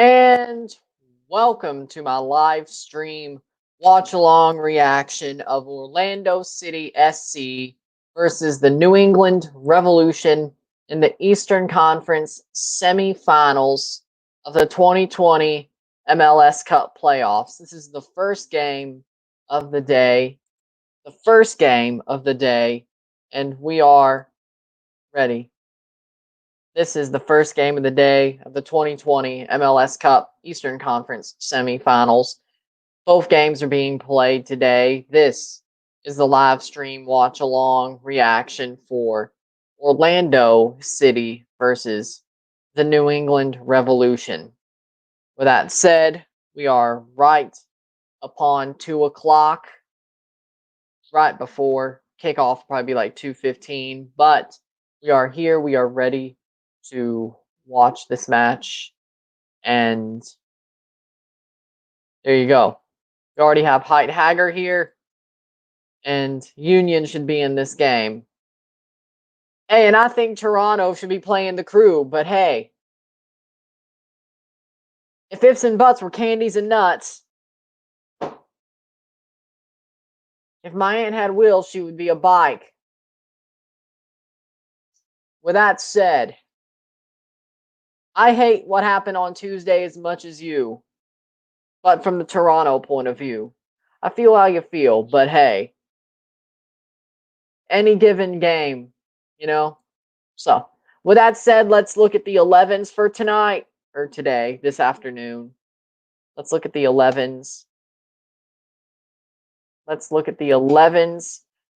And welcome to my live stream watch along reaction of Orlando City SC versus the New England Revolution in the Eastern Conference semifinals of the 2020 MLS Cup playoffs. This is the first game of the day, and we are ready. This is the first game of the day of the 2020 MLS Cup Eastern Conference semifinals. Both games are being played today. This is the live stream watch along reaction for Orlando City versus the New England Revolution. With that said, we are right upon 2 o'clock, right before kickoff, probably like 2:15, but we are here. We are ready to watch this match, and there you go. We already have Height Hager here, and Union should be in this game. Hey, and I think Toronto should be playing the Crew, but hey, if ifs and buts were candies and nuts, if my aunt had wheels, she would be a bike. With that said, I hate what happened on Tuesday as much as you, but from the Toronto point of view, I feel how you feel, but hey, any given game, you know? So, with that said, let's look at the 11s for tonight, or today, this afternoon. Let's look at the 11s.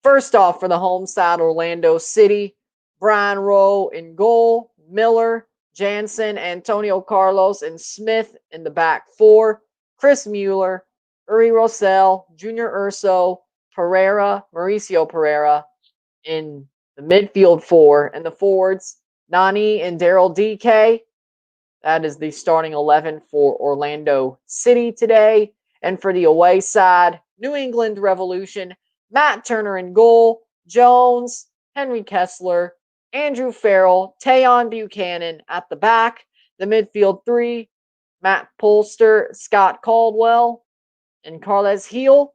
First off, for the home side, Orlando City, Brian Rowe in goal, Miller, Jansen, Antonio Carlos, and Smith in the back four, Chris Mueller, Uri Rosell, Junior Urso, Mauricio Pereira in the midfield four, and the forwards, Nani and Daryl DK. That is the starting 11 for Orlando City today. And for the away side, New England Revolution, Matt Turner in goal, Jones, Henry Kessler, Andrew Farrell, Tayon Buchanan at the back. The midfield three, Matt Polster, Scott Caldwell, and Carles Heel.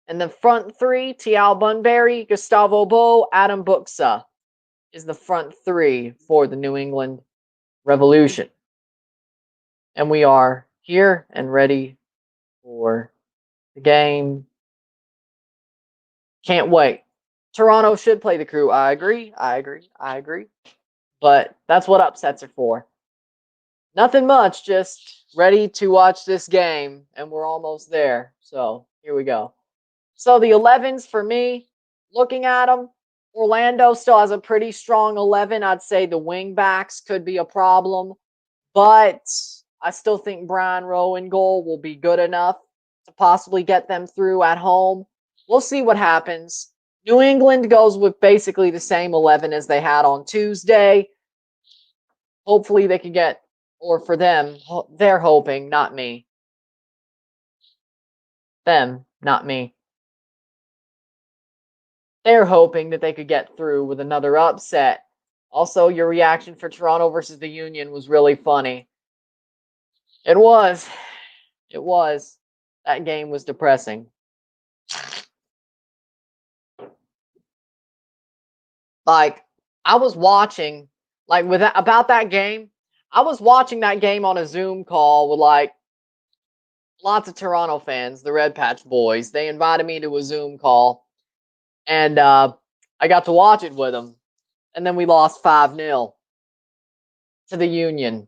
And the front three, Tiao Bunbury, Gustavo Bo, Adam Buxa is the front three for the New England Revolution. And we are here and ready for the game. Can't wait. Toronto should play the Crew. I agree. But that's what upsets are for. Nothing much, just ready to watch this game, and we're almost there. So here we go. So the 11s for me, looking at them, Orlando still has a pretty strong 11. I'd say the wing backs could be a problem, but I still think Brian Rowe in goal will be good enough to possibly get them through at home. We'll see what happens. New England goes with basically the same 11 as they had on Tuesday. Hopefully they can get, or for them, they're hoping, not me. Them, not me. They're hoping that they could get through with another upset. Also, your reaction for Toronto versus the Union was really funny. It was. That game was depressing. Like, I was watching, about that game, I was watching that game on a Zoom call with, lots of Toronto fans, the Red Patch Boys. They invited me to a Zoom call, and I got to watch it with them. And then we lost 5-0 to the Union.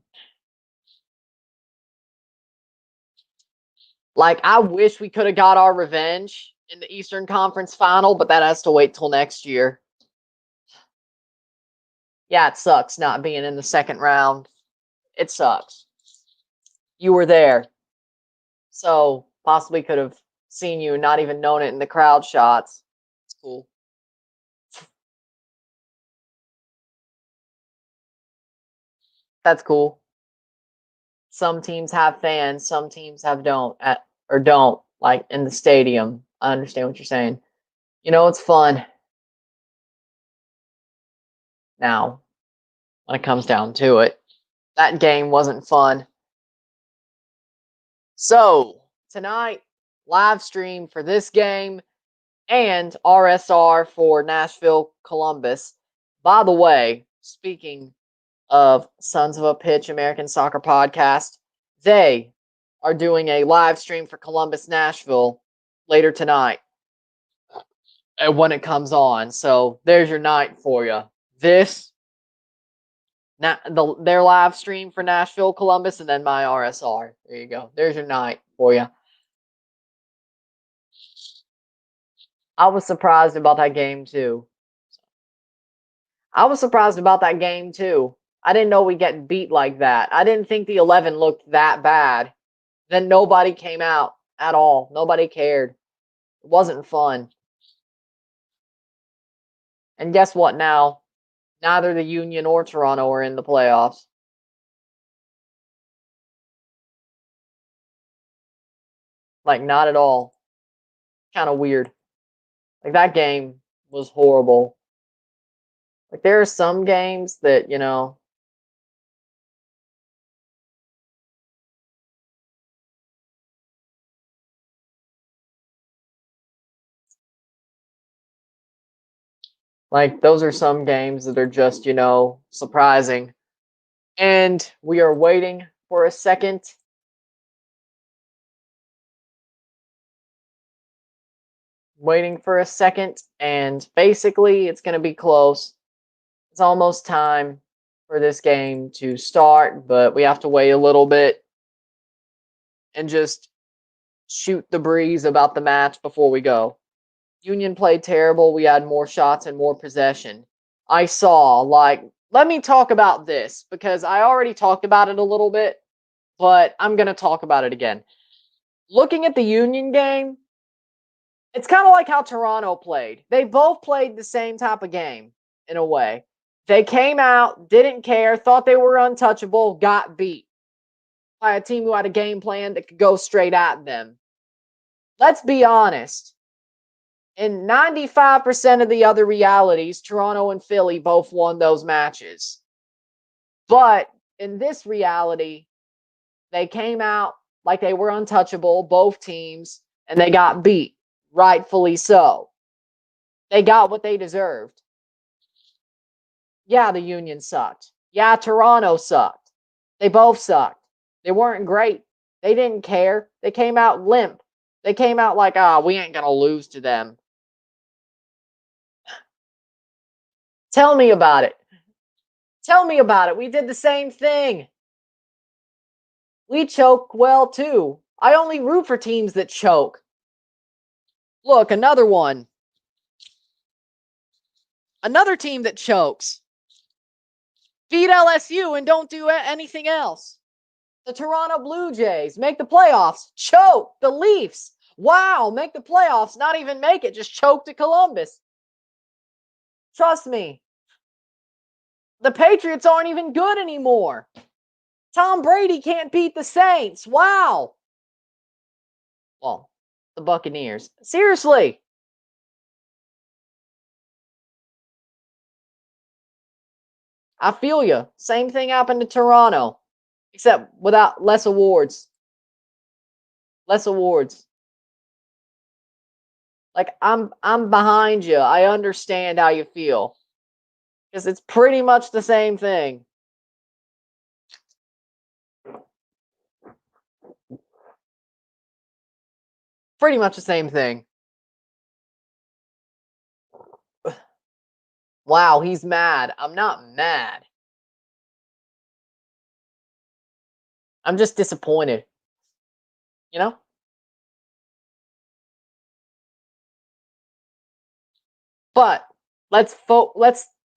I wish we could have got our revenge in the Eastern Conference Final, but that has to wait till next year. Yeah, it sucks not being in the second round. It sucks. You were there. So, possibly could have seen you, not even known it in the crowd shots. It's cool. That's cool. Some teams have fans, some teams don't, in the stadium. I understand what you're saying. It's fun. Now, when it comes down to it, That game wasn't fun. So, tonight, live stream for this game and RSR for Nashville Columbus. By the way, speaking of Sons of a Pitch American Soccer Podcast, they are doing a live stream for Columbus Nashville later tonight when it comes on. So there's your night for you. This, their live stream for Nashville Columbus, and then my RSR. There you go. There's your night for you. I was surprised about that game too. I didn't know we'd get beat like that. I didn't think the 11 looked that bad. Then nobody came out at all. Nobody cared. It wasn't fun. And guess what now? Neither the Union or Toronto are in the playoffs. Like, not at all. Kind of weird. Like, that game was horrible. Like, there are some games that, like, those are some games that are just, surprising. And we are waiting for a second. And basically it's going to be close. It's almost time for this game to start, but we have to wait a little bit and just shoot the breeze about the match before we go. Union played terrible. We had more shots and more possession. I saw, let me talk about this because I already talked about it a little bit, but I'm going to talk about it again. Looking at the Union game, it's kind of like how Toronto played. They both played the same type of game in a way. They came out, didn't care, thought they were untouchable, got beat by a team who had a game plan that could go straight at them. Let's be honest. In 95% of the other realities, Toronto and Philly both won those matches. But in this reality, they came out like they were untouchable, both teams, and they got beat, rightfully so. They got what they deserved. Yeah, the Union sucked. Yeah, Toronto sucked. They both sucked. They weren't great. They didn't care. They came out limp. They came out like, we ain't going to lose to them. Tell me about it. Tell me about it. We did the same thing. We choke well, too. I only root for teams that choke. Look, another one. Another team that chokes. Beat LSU and don't do anything else. The Toronto Blue Jays make the playoffs. Choke. The Leafs. Wow, make the playoffs. Not even make it. Just choke to Columbus. Trust me. The Patriots aren't even good anymore. Tom Brady can't beat the Saints. Wow. Well, the Buccaneers. Seriously. I feel you. Same thing happened to Toronto, except without less awards. Less awards. Like I'm behind you. I understand how you feel. Because it's pretty much the same thing. Pretty much the same thing. Wow, he's mad. I'm not mad. I'm just disappointed. You know? But let's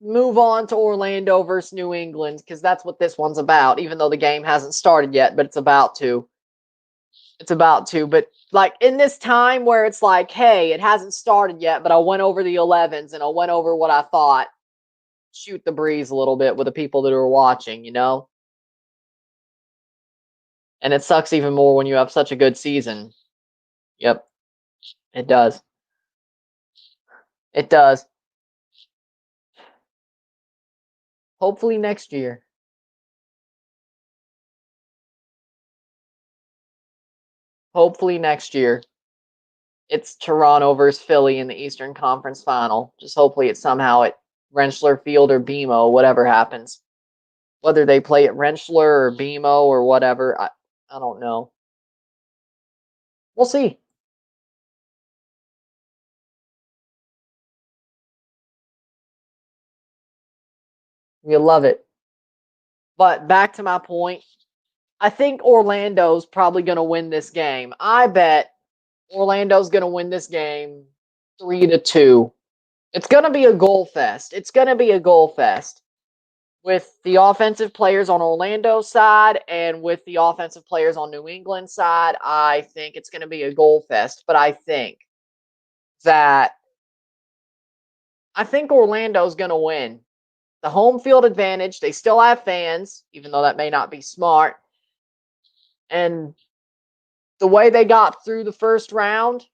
move on to Orlando versus New England because that's what this one's about. Even though the game hasn't started yet, but it's about to. It's about to. But like in this time where it's like, hey, it hasn't started yet, but I went over the 11s and I went over what I thought. Shoot the breeze a little bit with the people that are watching, And it sucks even more when you have such a good season. Yep, it does. It does. Hopefully next year. Hopefully next year it's Toronto versus Philly in the Eastern Conference Final. Just hopefully it's somehow at Rentschler Field or BMO, whatever happens. Whether they play at Rentschler or BMO or whatever, I don't know. We'll see. You love it. But back to my point, I think Orlando's probably going to win this game. I bet Orlando's going to win this game 3-2. It's going to be a goal fest. It's going to be a goal fest with the offensive players on Orlando's side and with the offensive players on New England's side. I think it's going to be a goal fest, but I think Orlando's going to win. The home field advantage, they still have fans, even though that may not be smart. And the way they got through the first round,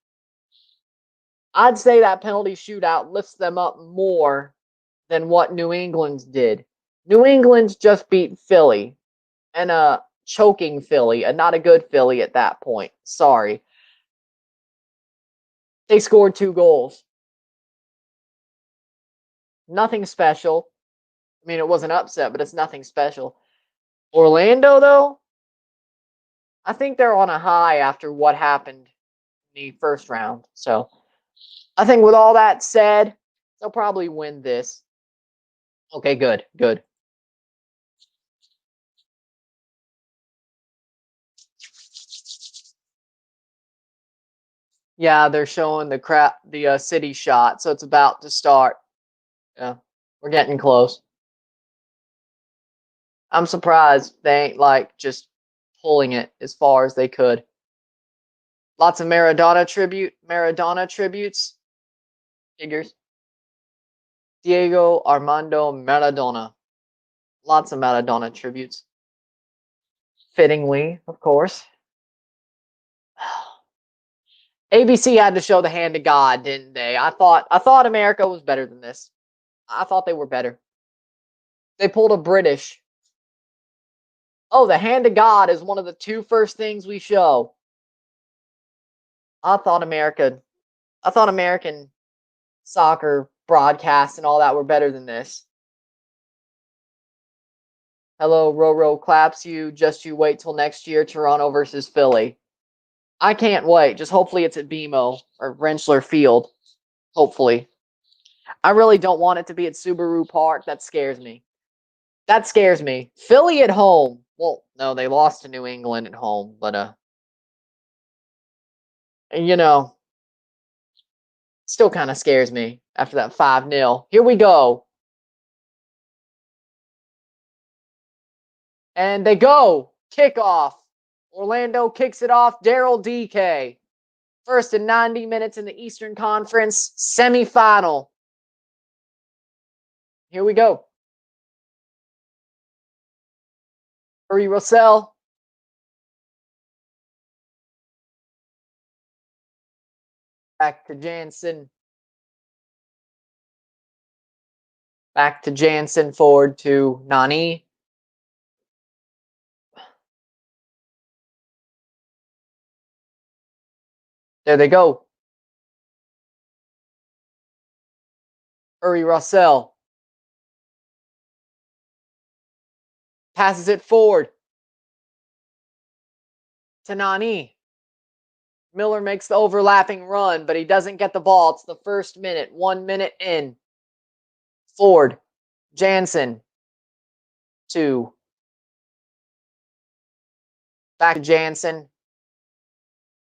I'd say that penalty shootout lifts them up more than what New England's did. New England's just beat Philly, and a choking Philly, and not a good Philly at that point. Sorry. They scored 2 goals. Nothing special. I mean, it was an upset, but it's nothing special. Orlando, though, I think they're on a high after what happened in the first round. So I think with all that said, they'll probably win this. Okay, good, good. Yeah, they're showing the city shot, so it's about to start. Yeah, we're getting close. I'm surprised they ain't like just pulling it as far as they could. Lots of Maradona tributes, figures. Diego Armando Maradona. Lots of Maradona tributes. Fittingly, of course. ABC had to show the hand of God, didn't they? I thought America was better than this. I thought they were better. They pulled a British. Oh, the hand of God is one of the 2 first things we show. I thought American soccer broadcasts and all that were better than this. Hello, Roro claps you. Just you wait till next year, Toronto versus Philly. I can't wait. Just hopefully it's at BMO or Rentschler Field. Hopefully. I really don't want it to be at Subaru Park. That scares me. That scares me. Philly at home. Well, no, they lost to New England at home, but you know, still kind of scares me after that 5-0. Here we go. And they go. Kickoff. Orlando kicks it off. Daryl DK. First in 90 minutes in the Eastern Conference Semifinal. Here we go. Hurry, Russell. Back to Jansen. Back to Jansen. Forward to Nani. There they go. Hurry, Russell. Passes it forward to Nani. Miller makes the overlapping run, but he doesn't get the ball. It's the first minute. 1 minute in. Ford. Jansen. 2. Back to Jansen.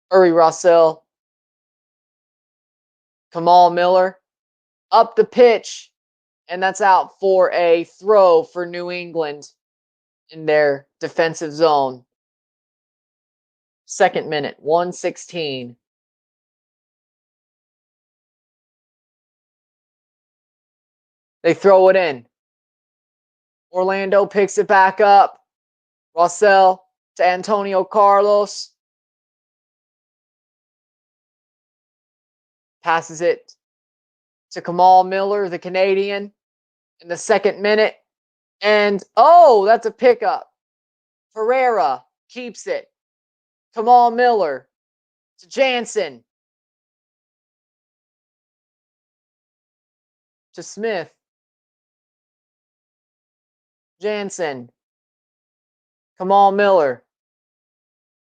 Hurry, Russell. Kamal Miller. Up the pitch. And that's out for a throw for New England in their defensive zone. Second minute. 1:16. They throw it in. Orlando picks it back up. Russell to Antonio Carlos. Passes it to Kamal Miller, the Canadian, in the second minute. And, oh, that's a pickup. Ferreira keeps it. Kamal Miller to Jansen. To Smith. Jansen. Kamal Miller.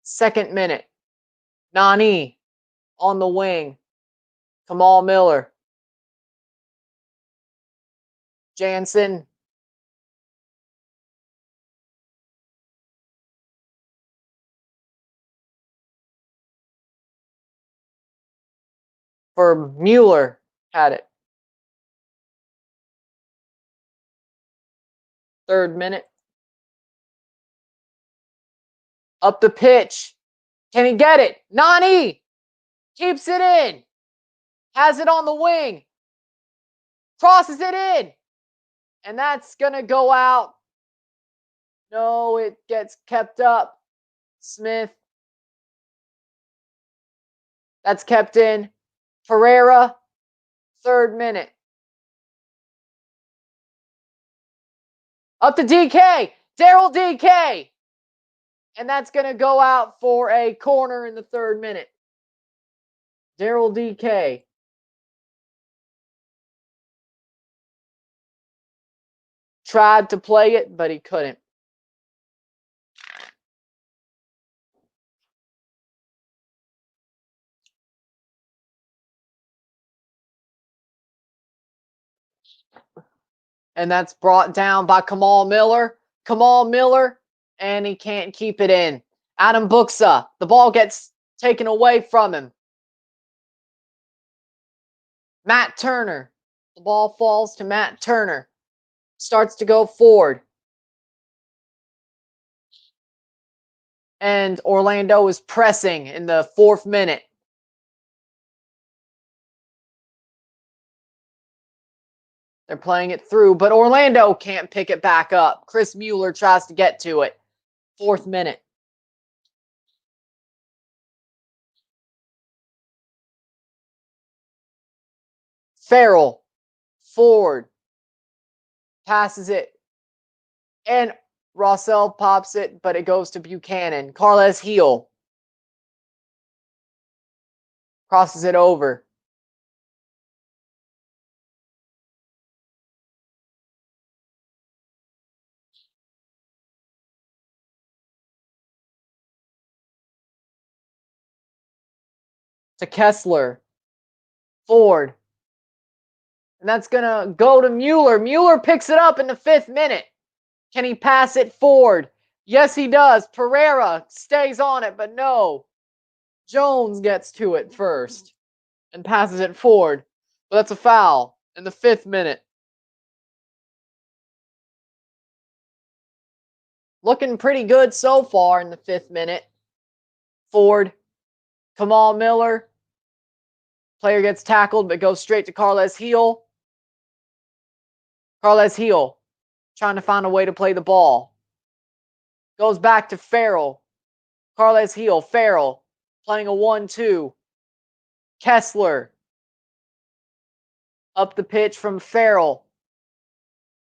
Second minute. Nani on the wing. Kamal Miller. Jansen. For Mueller. Had it. Third minute. Up the pitch. Can he get it? Nani keeps it in. Has it on the wing. Crosses it in. And that's going to go out. No, it gets kept up. Smith. That's kept in. Pereira. Third minute. Up to DK. Daryl DK. And that's going to go out for a corner in the third minute. Daryl DK. Tried to play it, but he couldn't. And that's brought down by Kamal Miller. Kamal Miller, and he can't keep it in. Adam Buxa, the ball gets taken away from him. Matt Turner, the ball falls to Matt Turner. Starts to go forward. And Orlando is pressing in the fourth minute. They're playing it through, but Orlando can't pick it back up. Chris Mueller tries to get to it. Fourth minute. Farrell, forward, passes it, and Rossell pops it, but it goes to Buchanan. Carles Heel crosses it over. To Kessler, forward. And that's going to go to Mueller. Mueller picks it up in the fifth minute. Can he pass it forward? Yes, he does. Pereira stays on it, but no. Jones gets to it first and passes it forward. But that's a foul in the fifth minute. Looking pretty good so far in the fifth minute. Ford, Kamal Miller. Player gets tackled, but goes straight to Carles Heel. Carles Heel trying to find a way to play the ball. Goes back to Farrell. Carles Heel, Farrell playing a 1-2. Kessler up the pitch from Farrell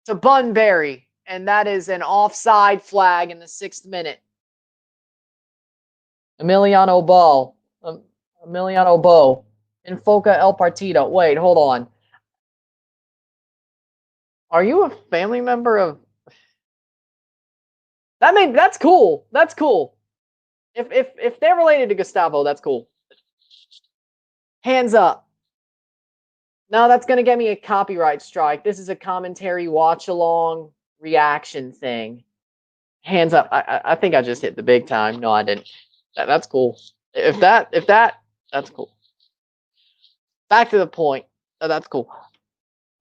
to Bunbury. And that is an offside flag in the 6th minute. Emiliano Bo. Enfoca El Partido. Wait, hold on. Are you a family member of... That's cool. That's cool. If they're related to Gustavo, that's cool. Hands up. No, that's going to get me a copyright strike. This is a commentary watch-along reaction thing. Hands up. I think I just hit the big time. No, I didn't. That's cool. If that's cool. Back to the point. That's cool.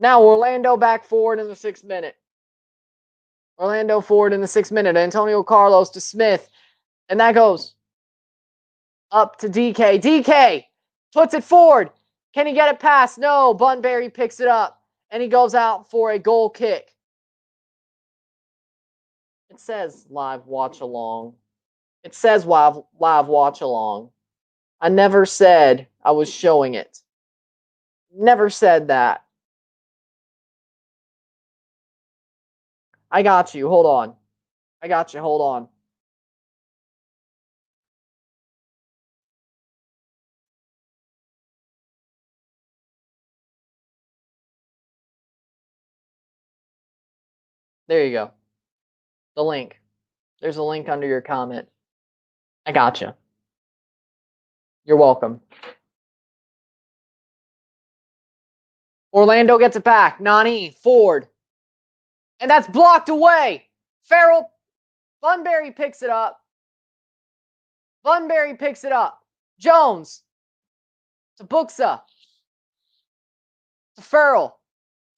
Now, Orlando back forward in the 6th minute. Orlando forward in the 6th minute. Antonio Carlos to Smith. And that goes up to DK. DK puts it forward. Can he get it past? No. Bunbury picks it up. And he goes out for a goal kick. It says live watch along. It says live watch along. I never said I was showing it. Never said that. I got you. Hold on. I got you. Hold on. There you go. The link. There's a link under your comment. I gotcha. You're welcome. Orlando gets it back. Nani, Ford. And that's blocked away. Farrell, Bunbury picks it up. Bunbury picks it up. Jones to Buxa. To Farrell.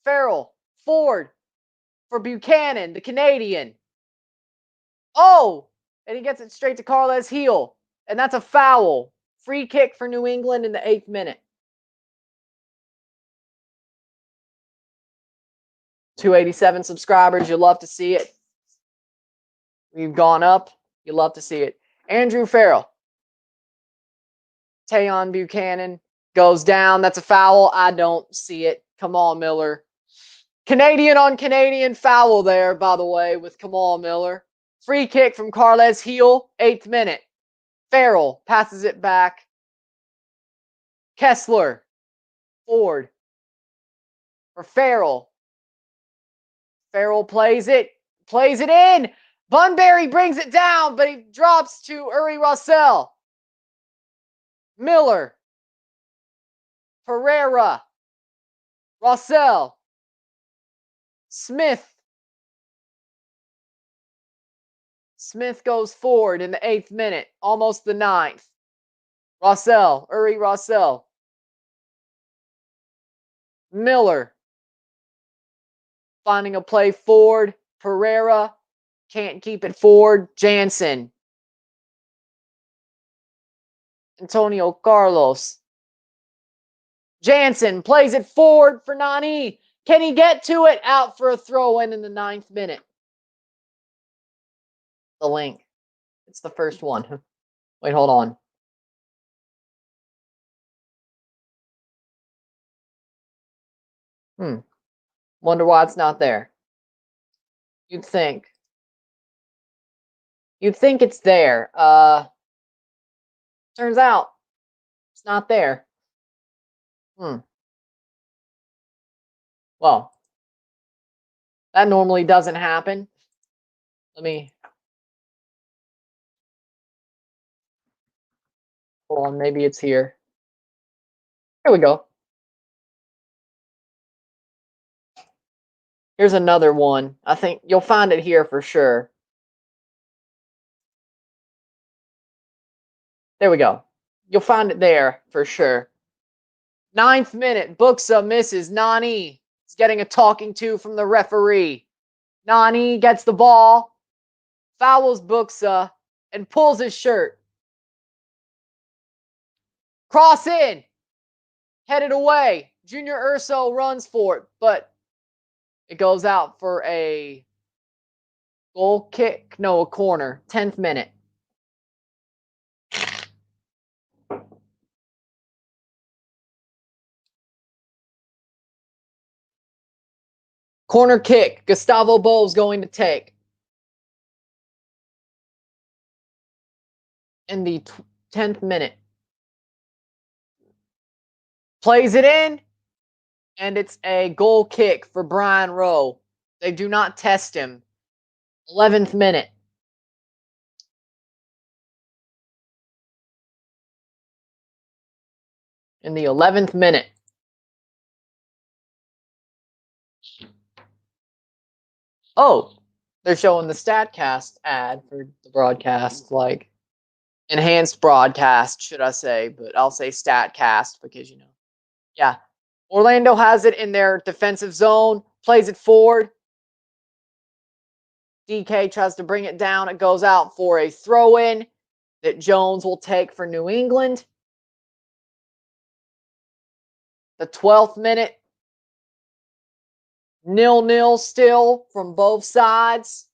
Farrell. Ford for Buchanan, the Canadian. Oh! And he gets it straight to Carles Heel. And that's a foul. Free kick for New England in the 8th minute. 287 subscribers. You love to see it. We've gone up. You love to see it. Andrew Farrell. Tayon Buchanan goes down. That's a foul. I don't see it. Come on, Miller. Canadian on Canadian foul there, by the way, with Kamal Miller. Free kick from Carles Heel, 8th minute. Farrell passes it back. Kessler. Ford. For Farrell. Farrell plays it in. Bunbury brings it down, but he drops to Uri Russell. Miller. Pereira. Russell. Smith. Smith goes forward in the 8th minute, almost the 9th. Russell. Uri Russell. Miller. Finding a play forward. Pereira. Can't keep it forward. Jansen. Antonio Carlos. Jansen plays it forward for Nani. Can he get to it? Out for a throw-in the 9th minute. The link. It's the first one. Wait, hold on. Wonder why it's not there. You'd think. You'd think it's there. Turns out it's not there. Well, that normally doesn't happen. Let me. Hold on, maybe it's here. Here we go. Here's another one. I think you'll find it here for sure. There we go. You'll find it there for sure. 9th minute, Buxa misses. Nani is getting a talking to from the referee. Nani gets the ball, fouls Buxa, and pulls his shirt. Cross in. Headed away. Junior Urso runs for it, but it goes out for a goal kick. No, a corner. 10th minute. Corner kick. Gustavo Bo's going to take. In the 10th minute. Plays it in. And it's a goal kick for Brian Rowe. They do not test him. 11th minute. In the 11th minute. Oh, they're showing the StatCast ad for the broadcast, like enhanced broadcast, should I say, but I'll say StatCast because, yeah. Orlando has it in their defensive zone, plays it forward. DK tries to bring it down. It goes out for a throw-in that Jones will take for New England. The 12th minute. 0-0 still from both sides.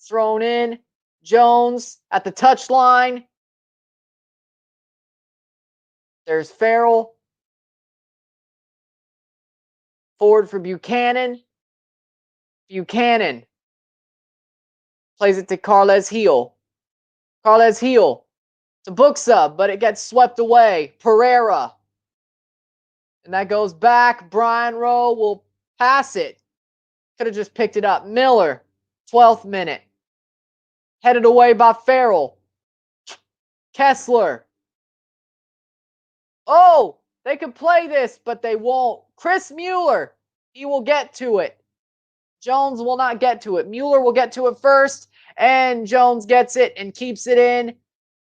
Thrown in. Jones at the touchline. There's Farrell. Forward for Buchanan. Buchanan plays it to Carles Heel. Carles Heel to Buxa, but it gets swept away. Pereira. And that goes back. Brian Rowe will pass it. Could have just picked it up. Miller, 12th minute. Headed away by Farrell. Kessler. Oh, they could play this, but they won't. Chris Mueller, he will get to it. Jones will not get to it. Mueller will get to it first, and Jones gets it and keeps it in.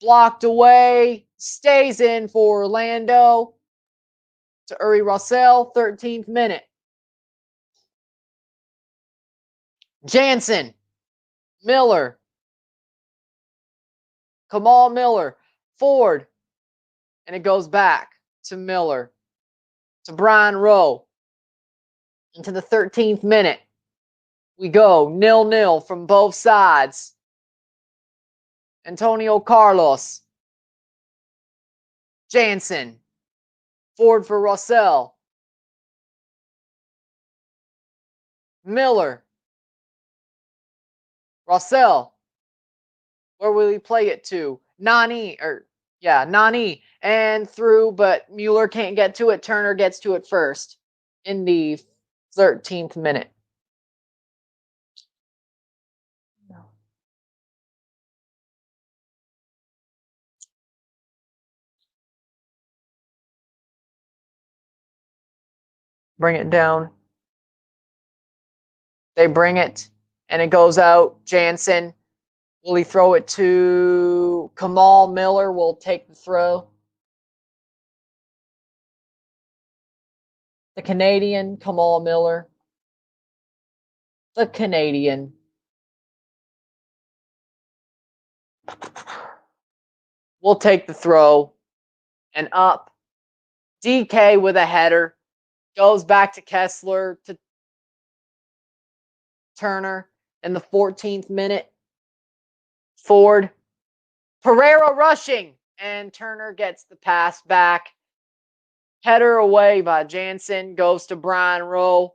Blocked away. Stays in for Orlando. To Uri Russell, 13th minute. Jansen. Miller. Kamal Miller. Ford. And it goes back to Miller. To Brian Rowe. Into the 13th minute. We go 0-0 from both sides. Antonio Carlos. Jansen. Ford for Russell. Miller. Russell. Where will he play it to? Nani. And through, but Mueller can't get to it. Turner gets to it first in the 13th minute. Bring it down. They bring it, and it goes out. Jansen. Will he throw it to Kamal Miller? Will take the throw. The Canadian, Kamal Miller. The Canadian. Will take the throw. And up. DK with a header. Goes back to Kessler to Turner in the 14th minute. Ford. Pereira rushing. And Turner gets the pass back. Header away by Jansen. Goes to Brian Rowe.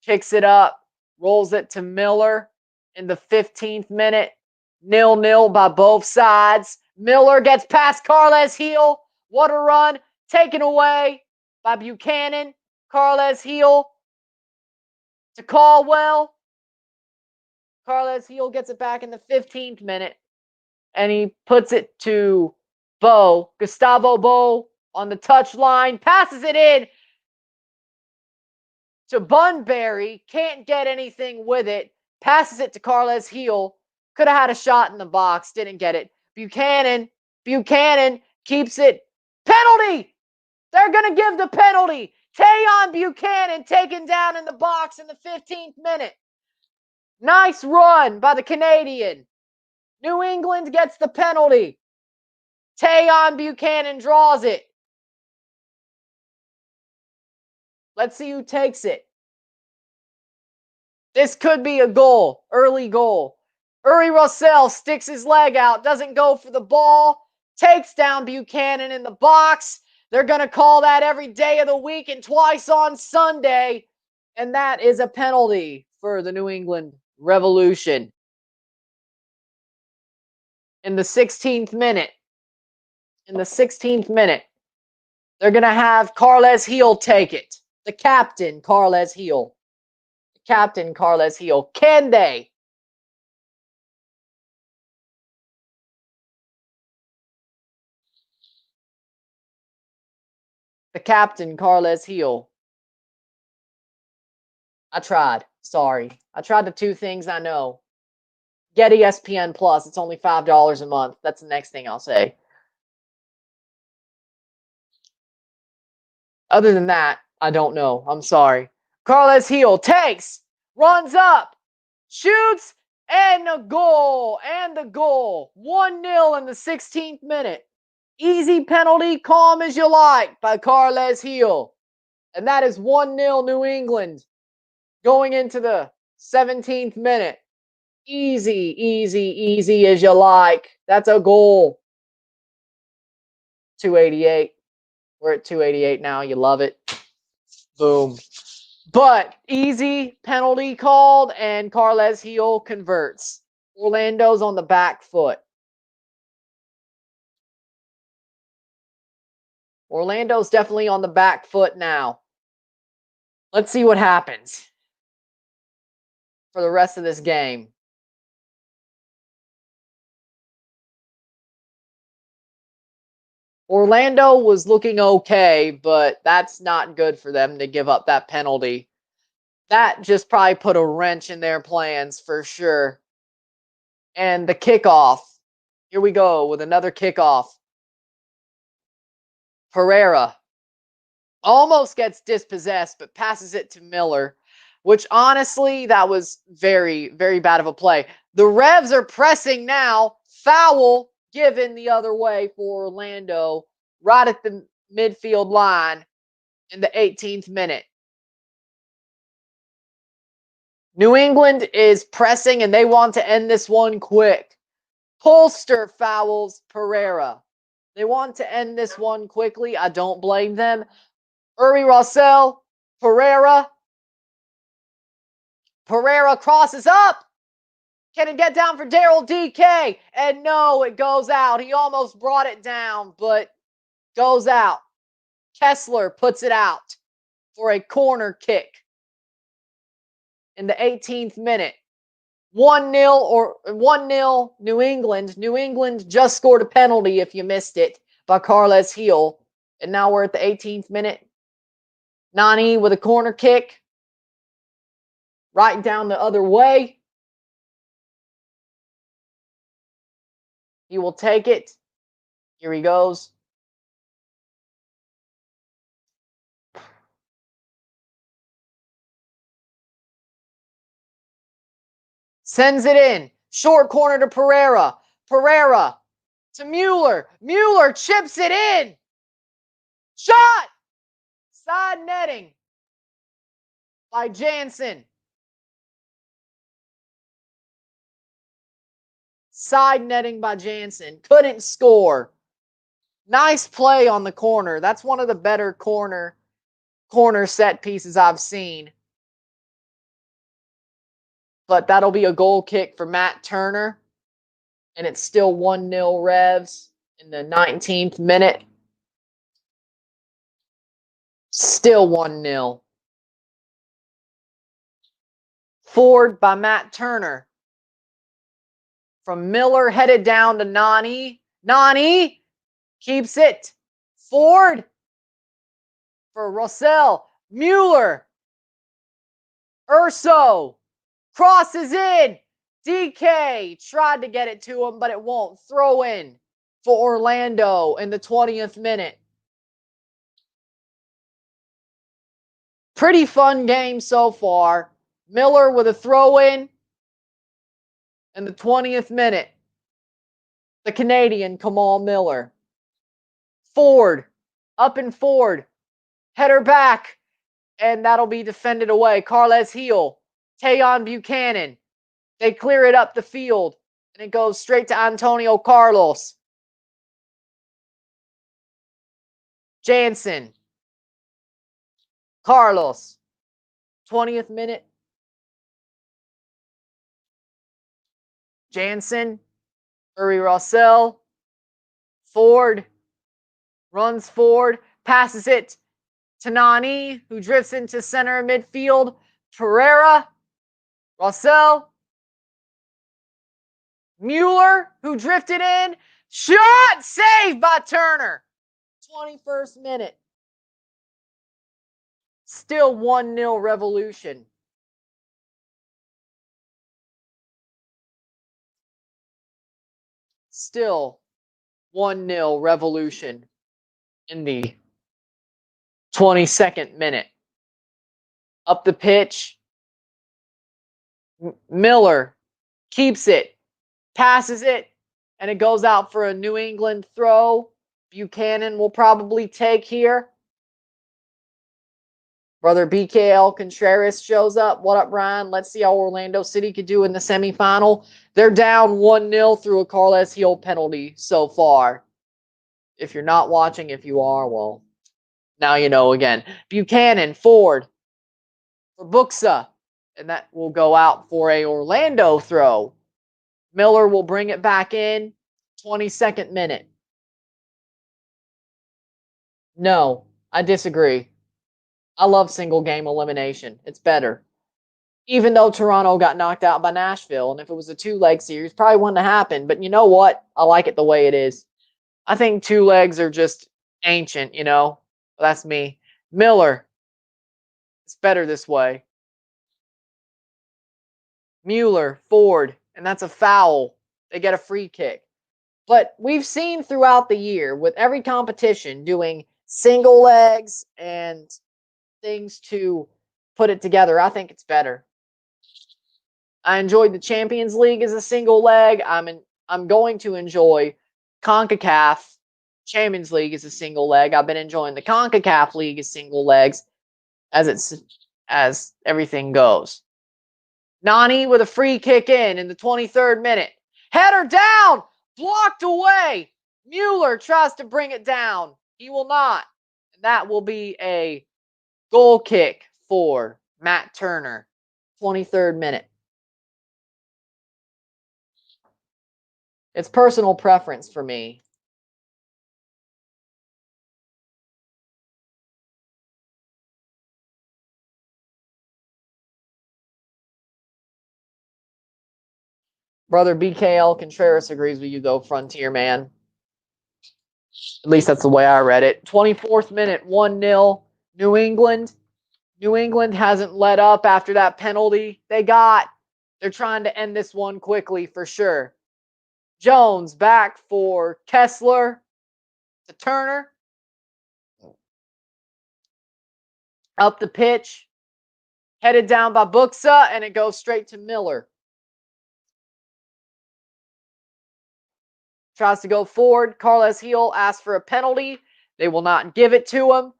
Kicks it up. Rolls it to Miller in the 15th minute. 0-0 by both sides. Miller gets past Carles Heel. What a run. Taken away by Buchanan. Carles Heel to Caldwell. Carles Heel gets it back in the 15th minute. And he puts it to Bo. Gustavo Bo on the touch line. Passes it in to Bunbury. Can't get anything with it. Passes it to Carles Heel. Could have had a shot in the box. Didn't get it. Buchanan keeps it. Penalty! They're going to give the penalty. Tayon Buchanan taken down in the box in the 15th minute. Nice run by the Canadian. New England gets the penalty. Tayon Buchanan draws it. Let's see who takes it. This could be a goal. Early goal. Uri Russell sticks his leg out. Doesn't go for the ball. Takes down Buchanan in the box. They're going to call that every day of the week and twice on Sunday. And that is a penalty for the New England Revolution. In the 16th minute. They're going to have Carles Heel take it. The captain, Carles Heel. Can they? The captain, Carles Heel. I tried. Sorry. I tried the two things I know. Get ESPN Plus. It's only $5 a month. That's the next thing I'll say. Other than that, I don't know. I'm sorry. Carles Heel takes, runs up, shoots, and a goal. And the goal. 1-0 in the 16th minute. Easy penalty, calm as you like, by Carles Heel. And that is 1-0 New England going into the 17th minute. Easy as you like. That's a goal. 288. We're at 288 now. You love it. Boom. But easy penalty called, and Carles Heel converts. Orlando's on the back foot. Orlando's definitely on the back foot now. Let's see what happens. for the rest of this game. Orlando was looking okay, but that's not good for them to give up that penalty. That just probably put a wrench in their plans for sure. And the kickoff. Here we go with another kickoff. Pereira almost gets dispossessed, but passes it to Miller, which honestly, that was very, very bad of a play. The Revs are pressing now. Foul given the other way for Orlando, right at the midfield line in the 18th minute. New England is pressing and they want to end this one quick. Polster fouls Pereira. They want to end this one quickly. I don't blame them. Uri Rossell, Pereira. Pereira crosses up. Can it get down for Daryl DK? And no, it goes out. He almost brought it down, but goes out. Kessler puts it out for a corner kick in the 18th minute. 1-0 or 1-0 New England. New England just scored a penalty if you missed it by Carles Heel. And now we're at the 18th minute. Nani with a corner kick. Right down the other way. He will take it. Here he goes. Sends it in. Short corner to Pereira. Pereira to Mueller. Mueller chips it in. Shot! Side netting by Jansen. Side netting by Jansen. Couldn't score. Nice play on the corner. That's one of the better corner set pieces I've seen. But that'll be a goal kick for Matt Turner. And it's still 1-0 Revs in the 19th minute. Still 1-0. Forward by Matt Turner. From Miller, headed down to Nani. Nani keeps it. Ford for Rossell. Mueller. Urso crosses in. DK tried to get it to him, but it won't. Throw in for Orlando in the 20th minute. Pretty fun game so far. Miller with a throw in the 20th minute. The Canadian, Kamal Miller. Ford. Up and Ford. Header back. And that'll be defended away. Carles Heel. Tayon Buchanan. They clear it up the field. And it goes straight to Antonio Carlos. Jansen. Carlos. 20th minute. Jansen. Uri Rossell. Ford. Runs forward. Passes it to Nani, who drifts into center midfield. Pereira. Rossell. Mueller, who drifted in. Shot! Saved by Turner. 21st minute. Still 1-0 Revolution. Still 1-0 Revolution in the 22nd minute. Up the pitch. Miller keeps it. Passes it. And it goes out for a New England throw. Buchanan will probably take here. Brother BKL Contreras shows up. What up, Brian? Let's see how Orlando City could do in the semifinal. They're down 1-0 through a Carles Heel penalty so far. If you're not watching, if you are, well, now you know again. Buchanan, Ford for Buxa. And that will go out for a Orlando throw. Miller will bring it back in. 22nd minute. No, I disagree. I love single game elimination. It's better. Even though Toronto got knocked out by Nashville. And if it was a two-leg series, probably wouldn't have happened. But you know what? I like it the way it is. I think two legs are just ancient, you know? That's me. Miller. It's better this way. Mueller, Ford. And that's a foul. They get a free kick. But we've seen throughout the year with every competition doing single legs and things to put it together. I think it's better. I enjoyed the Champions League as a single leg. I'm going to enjoy CONCACAF Champions League as a single leg. I've been enjoying the CONCACAF League as single legs as everything goes. Nani with a free kick in the 23rd minute. Header down, blocked away. Mueller tries to bring it down. He will not. And that will be a goal kick for Matt Turner. 23rd minute. It's personal preference for me. Brother BKL Contreras agrees with you, though, Frontier Man. At least that's the way I read it. 24th minute, 1-0, New England. New England hasn't let up after that penalty they got. They're trying to end this one quickly for sure. Jones back for Kessler to Turner. Up the pitch. Headed down by Buxa, and it goes straight to Miller. Tries to go forward. Carles Heel asks for a penalty. They will not give it to him.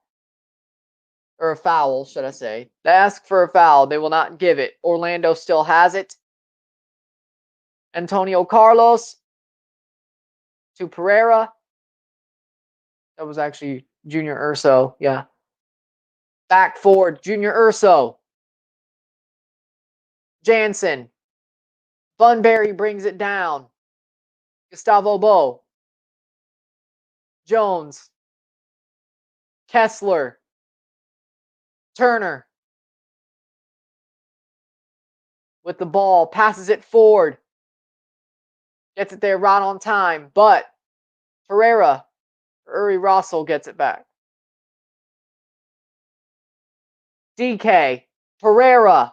Or a foul, should I say. They ask for a foul. They will not give it. Orlando still has it. Antonio Carlos to Pereira. That was actually Junior Urso. Yeah. Back forward. Junior Urso. Jansen. Bunbury brings it down. Gustavo Bo. Jones. Kessler. Turner. With the ball. Passes it forward. Gets it there right on time. But Pereira. Uri Russell gets it back. DK. Pereira.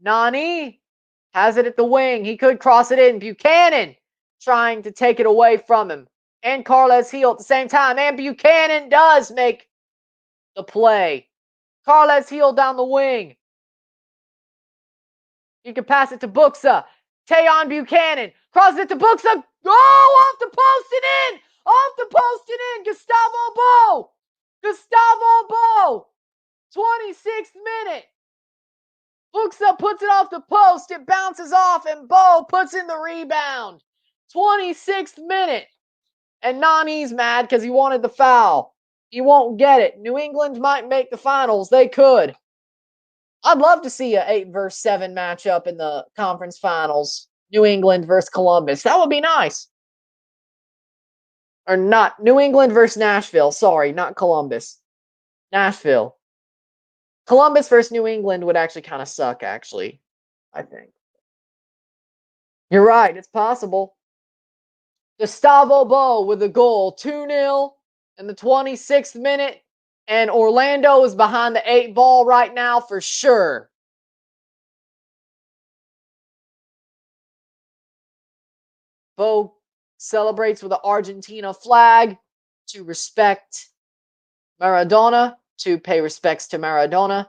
Nani has it at the wing. He could cross it in. Buchanan trying to take it away from him. And Carles Heel at the same time. And Buchanan does make the play. Carles Heel down the wing. He can pass it to Buxa. Tayon Buchanan crosses it to Buxa. Oh, off the post and in. Off the post and in. Gustavo Bo. 26th minute. Buxa puts it off the post. It bounces off, and Bo puts in the rebound. 26th minute. And Nani's mad because he wanted the foul. He won't get it. New England might make the finals. They could. I'd love to see an 8-7 matchup in the conference finals. New England versus Columbus. That would be nice. Or not. New England versus Nashville. Sorry, not Columbus. Nashville. Columbus versus New England would actually kind of suck, actually. I think. You're right. It's possible. Gustavo Bo with a goal. 2-0 in the 26th minute. And Orlando is behind the 8 ball right now for sure. Bo celebrates with the Argentina flag to respect Maradona, to pay respects to Maradona.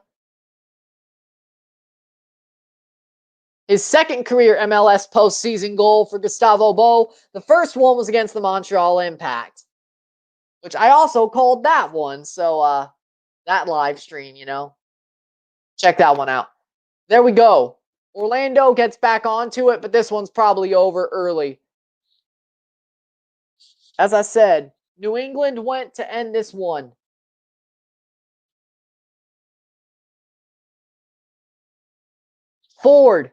His second career MLS postseason goal for Gustavo Bo. The first one was against the Montreal Impact, which I also called that one. So, that live stream, you know, check that one out. There we go. Orlando gets back onto it, but this one's probably over early. As I said, New England went to end this one. Ford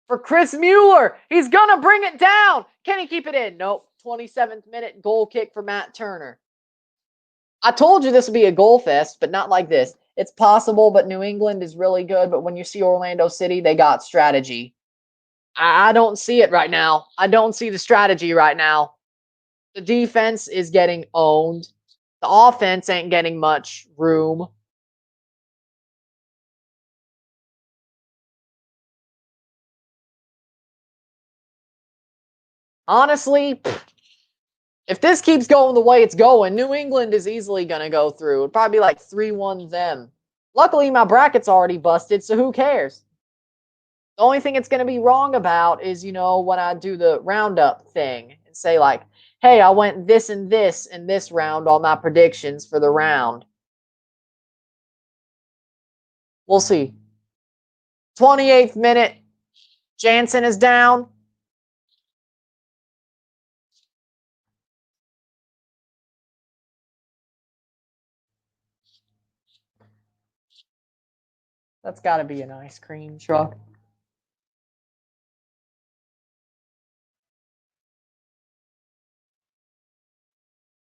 for Chris Mueller. He's going to bring it down. Can he keep it in? Nope. 27th minute goal kick for Matt Turner. I told you this would be a goal fest, but not like this. It's possible, but New England is really good. But when you see Orlando City, they got strategy. I don't see it right now. I don't see the strategy right now. The defense is getting owned. The offense ain't getting much room. Honestly, if this keeps going the way it's going, New England is easily going to go through. It'd probably be like 3-1 them. Luckily, my bracket's already busted, so who cares? The only thing it's going to be wrong about is, when I do the roundup thing and say, like, hey, I went this and this in this round on my predictions for the round. We'll see. 28th minute, Jansen is down. That's got to be an ice cream truck.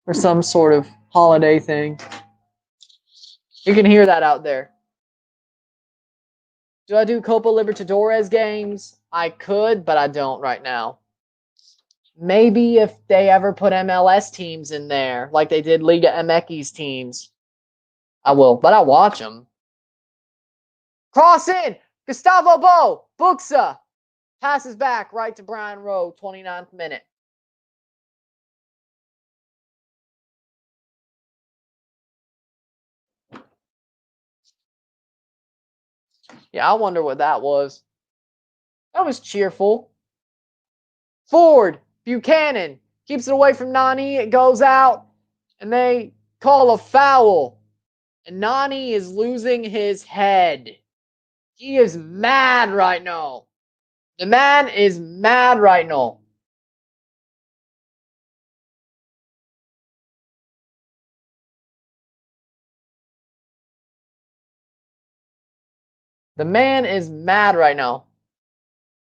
Or some sort of holiday thing. You can hear that out there. Do I do Copa Libertadores games? I could, but I don't right now. Maybe if they ever put MLS teams in there, like they did Liga MX teams, I will. But I watch them. Cross in! Gustavo Bo! Buxa! Passes back right to Brian Rowe, 29th minute. Yeah, I wonder what that was. That was cheerful. Ford, Buchanan, keeps it away from Nani. It goes out, and they call a foul. And Nani is losing his head. He is mad right now. The man is mad right now. The man is mad right now.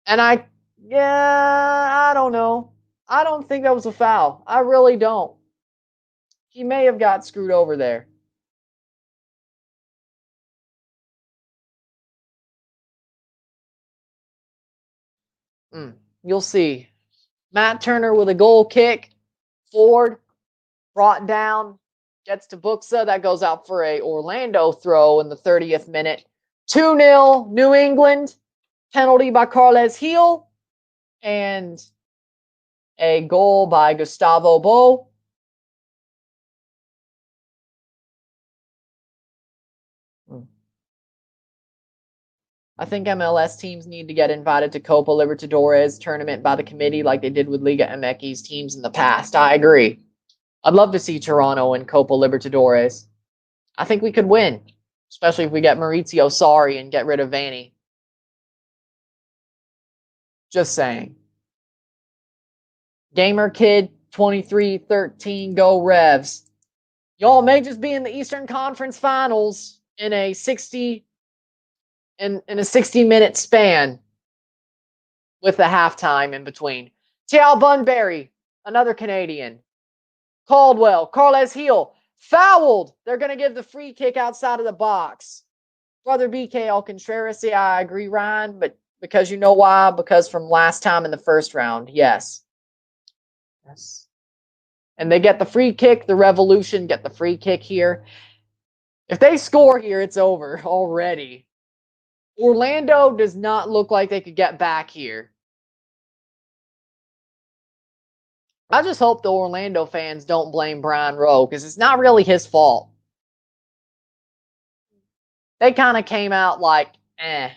And I don't know. I don't think that was a foul. I really don't. He may have got screwed over there. You'll see. Matt Turner with a goal kick. Ford brought down, gets to Buxa. That goes out for a Orlando throw in the 30th minute. 2-0 New England. Penalty by Carles Gil. And a goal by Gustavo Bo. I think MLS teams need to get invited to Copa Libertadores tournament by the committee like they did with Liga MX teams in the past. I agree. I'd love to see Toronto in Copa Libertadores. I think we could win, especially if we get Maurizio Sarri and get rid of Vanny. Just saying. Gamer Kid 2313 Go Revs. Y'all may just be in the Eastern Conference Finals in a 60-minute span with a halftime in between. Tiao Bunbury, another Canadian. Caldwell, Carles Gil, fouled. They're going to give the free kick outside of the box. Brother BK Alcontreras, yeah, I agree, Ryan, but because you know why? Because from last time in the first round, yes. Yes. And they get the free kick. The Revolution get the free kick here. If they score here, it's over already. Orlando does not look like they could get back here. I just hope the Orlando fans don't blame Brian Rowe because it's not really his fault. They kind of came out like, eh.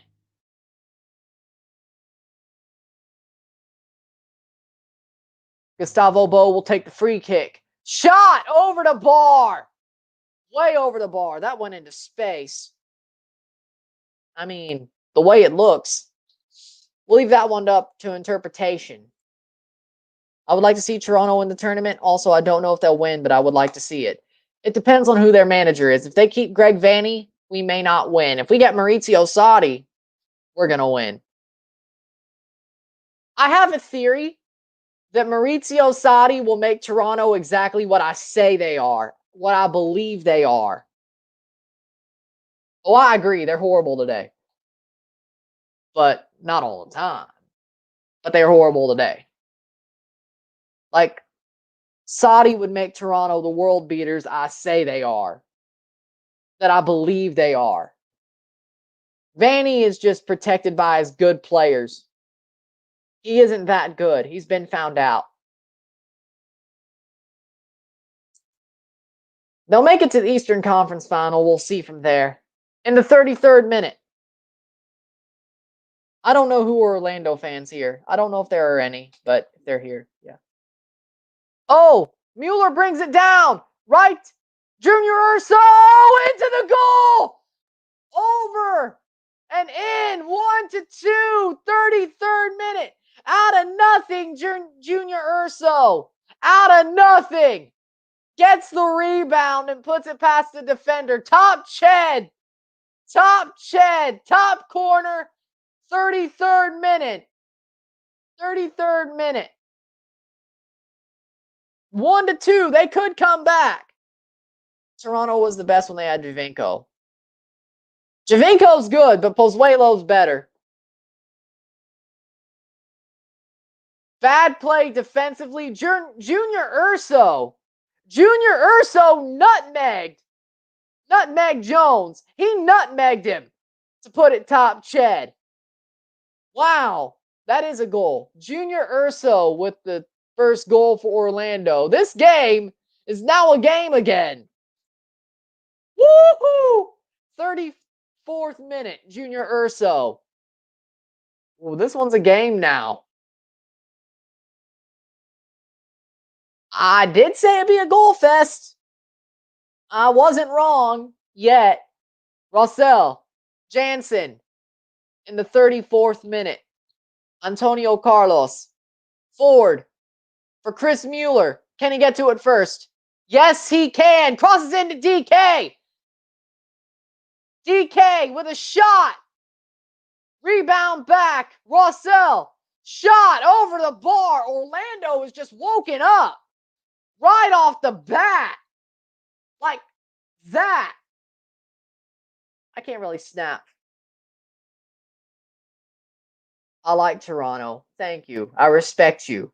Gustavo Bo will take the free kick. Shot over the bar. Way over the bar. That went into space. I mean, the way it looks. We'll leave that one up to interpretation. I would like to see Toronto in the tournament. Also, I don't know if they'll win, but I would like to see it. It depends on who their manager is. If they keep Greg Vanny, we may not win. If we get Maurizio Sarri, we're going to win. I have a theory that Maurizio Sarri will make Toronto exactly what I say they are, what I believe they are. Oh, I agree. They're horrible today. But not all the time. But they're horrible today. Like, Saudi would make Toronto the world beaters I say they are. That I believe they are. Vanny is just protected by his good players. He isn't that good. He's been found out. They'll make it to the Eastern Conference Final. We'll see from there. In the 33rd minute. I don't know who are Orlando fans here. I don't know if there are any, but if they're here, yeah. Oh, Mueller brings it down. Right. Junior Urso into the goal. Over and in. 1-2. 33rd minute. Out of nothing, Junior Urso. Out of nothing. Gets the rebound and puts it past the defender. Top Ched. Top corner. 33rd minute. 33rd minute. 1-2. They could come back. Toronto was the best when they had Javinko. Javinko's good, but Pozuelo's better. Bad play defensively. Junior Urso. Junior Urso nutmegged Jones. He nutmegged him to put it top Ched. Wow, that is a goal. Junior Urso with the first goal for Orlando. This game is now a game again. Woohoo! 34th minute, Junior Urso. Well, this one's a game now. I did say it'd be a goal fest. I wasn't wrong yet. Russell, Jansen in the 34th minute. Antonio Carlos. Ford for Chris Mueller. Can he get to it first? Yes, he can. Crosses into DK. DK with a shot. Rebound back. Russell. Shot over the bar. Orlando is just woken up. Right off the bat. Like that. I can't really snap. I like Toronto. Thank you. I respect you.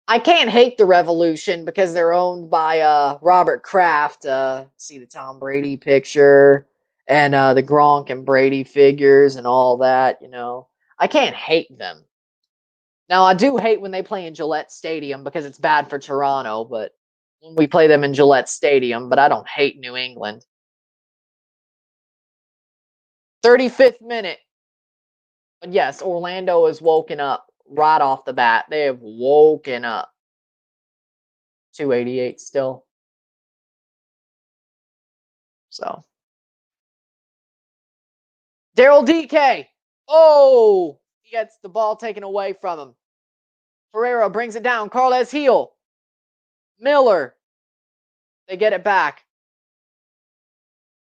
I can't hate the Revolution because they're owned by Robert Kraft. See the Tom Brady picture and the Gronk and Brady figures and all that, you know. I can't hate them. Now, I do hate when they play in Gillette Stadium because it's bad for Toronto, but when we play them in Gillette Stadium, but I don't hate New England. 35th minute. But yes, Orlando is woken up right off the bat. They have woken up. 288 still. So. Daryl DK. Oh, he gets the ball taken away from him. Ferreira brings it down. Carles Heel. Miller. They get it back.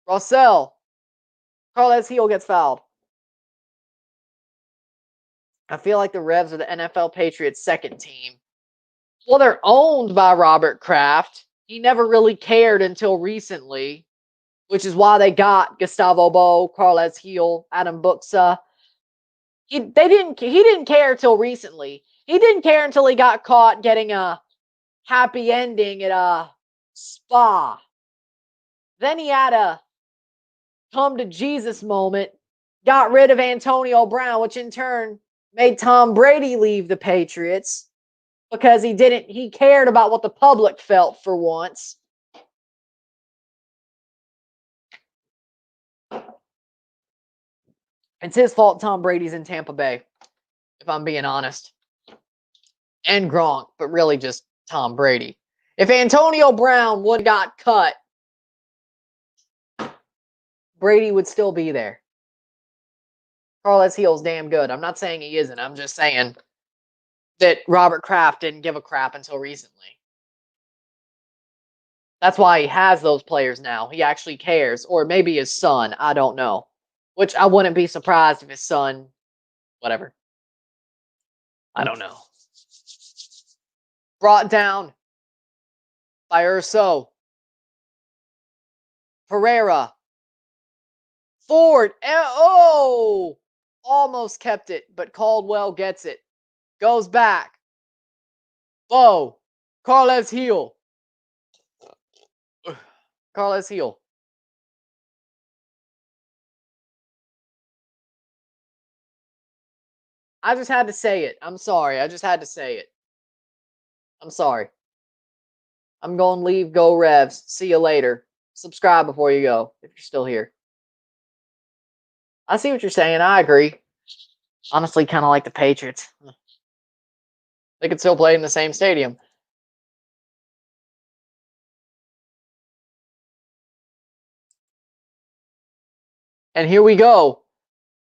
Rossell. Carles Heel gets fouled. I feel like the Revs are the NFL Patriots' second team. Well, they're owned by Robert Kraft. He never really cared until recently, which is why they got Gustavo Bo, Carles Heel, Adam Buxa. He didn't care until recently. He didn't care until he got caught getting a happy ending at a spa. Then he had a come to Jesus moment, got rid of Antonio Brown, which in turn made Tom Brady leave the Patriots because he cared about what the public felt for once. It's his fault Tom Brady's in Tampa Bay, if I'm being honest. And Gronk, but really just Tom Brady. If Antonio Brown would have got cut, Brady would still be there. Carles Heel's damn good. I'm not saying he isn't. I'm just saying that Robert Kraft didn't give a crap until recently. That's why he has those players now. He actually cares. Or maybe his son. I don't know. Which I wouldn't be surprised if his son, whatever. I don't know. Brought down by Urso. Pereira. Ford. Oh! Almost kept it, but Caldwell gets it. Goes back. Bo. Carles Heel. Carles Heel. I just had to say it. I'm sorry. I just had to say it. I'm sorry. I'm going to leave. Go Revs. See you later. Subscribe before you go if you're still here. I see what you're saying. I agree. Honestly, kind of like the Patriots. They could still play in the same stadium. And here we go.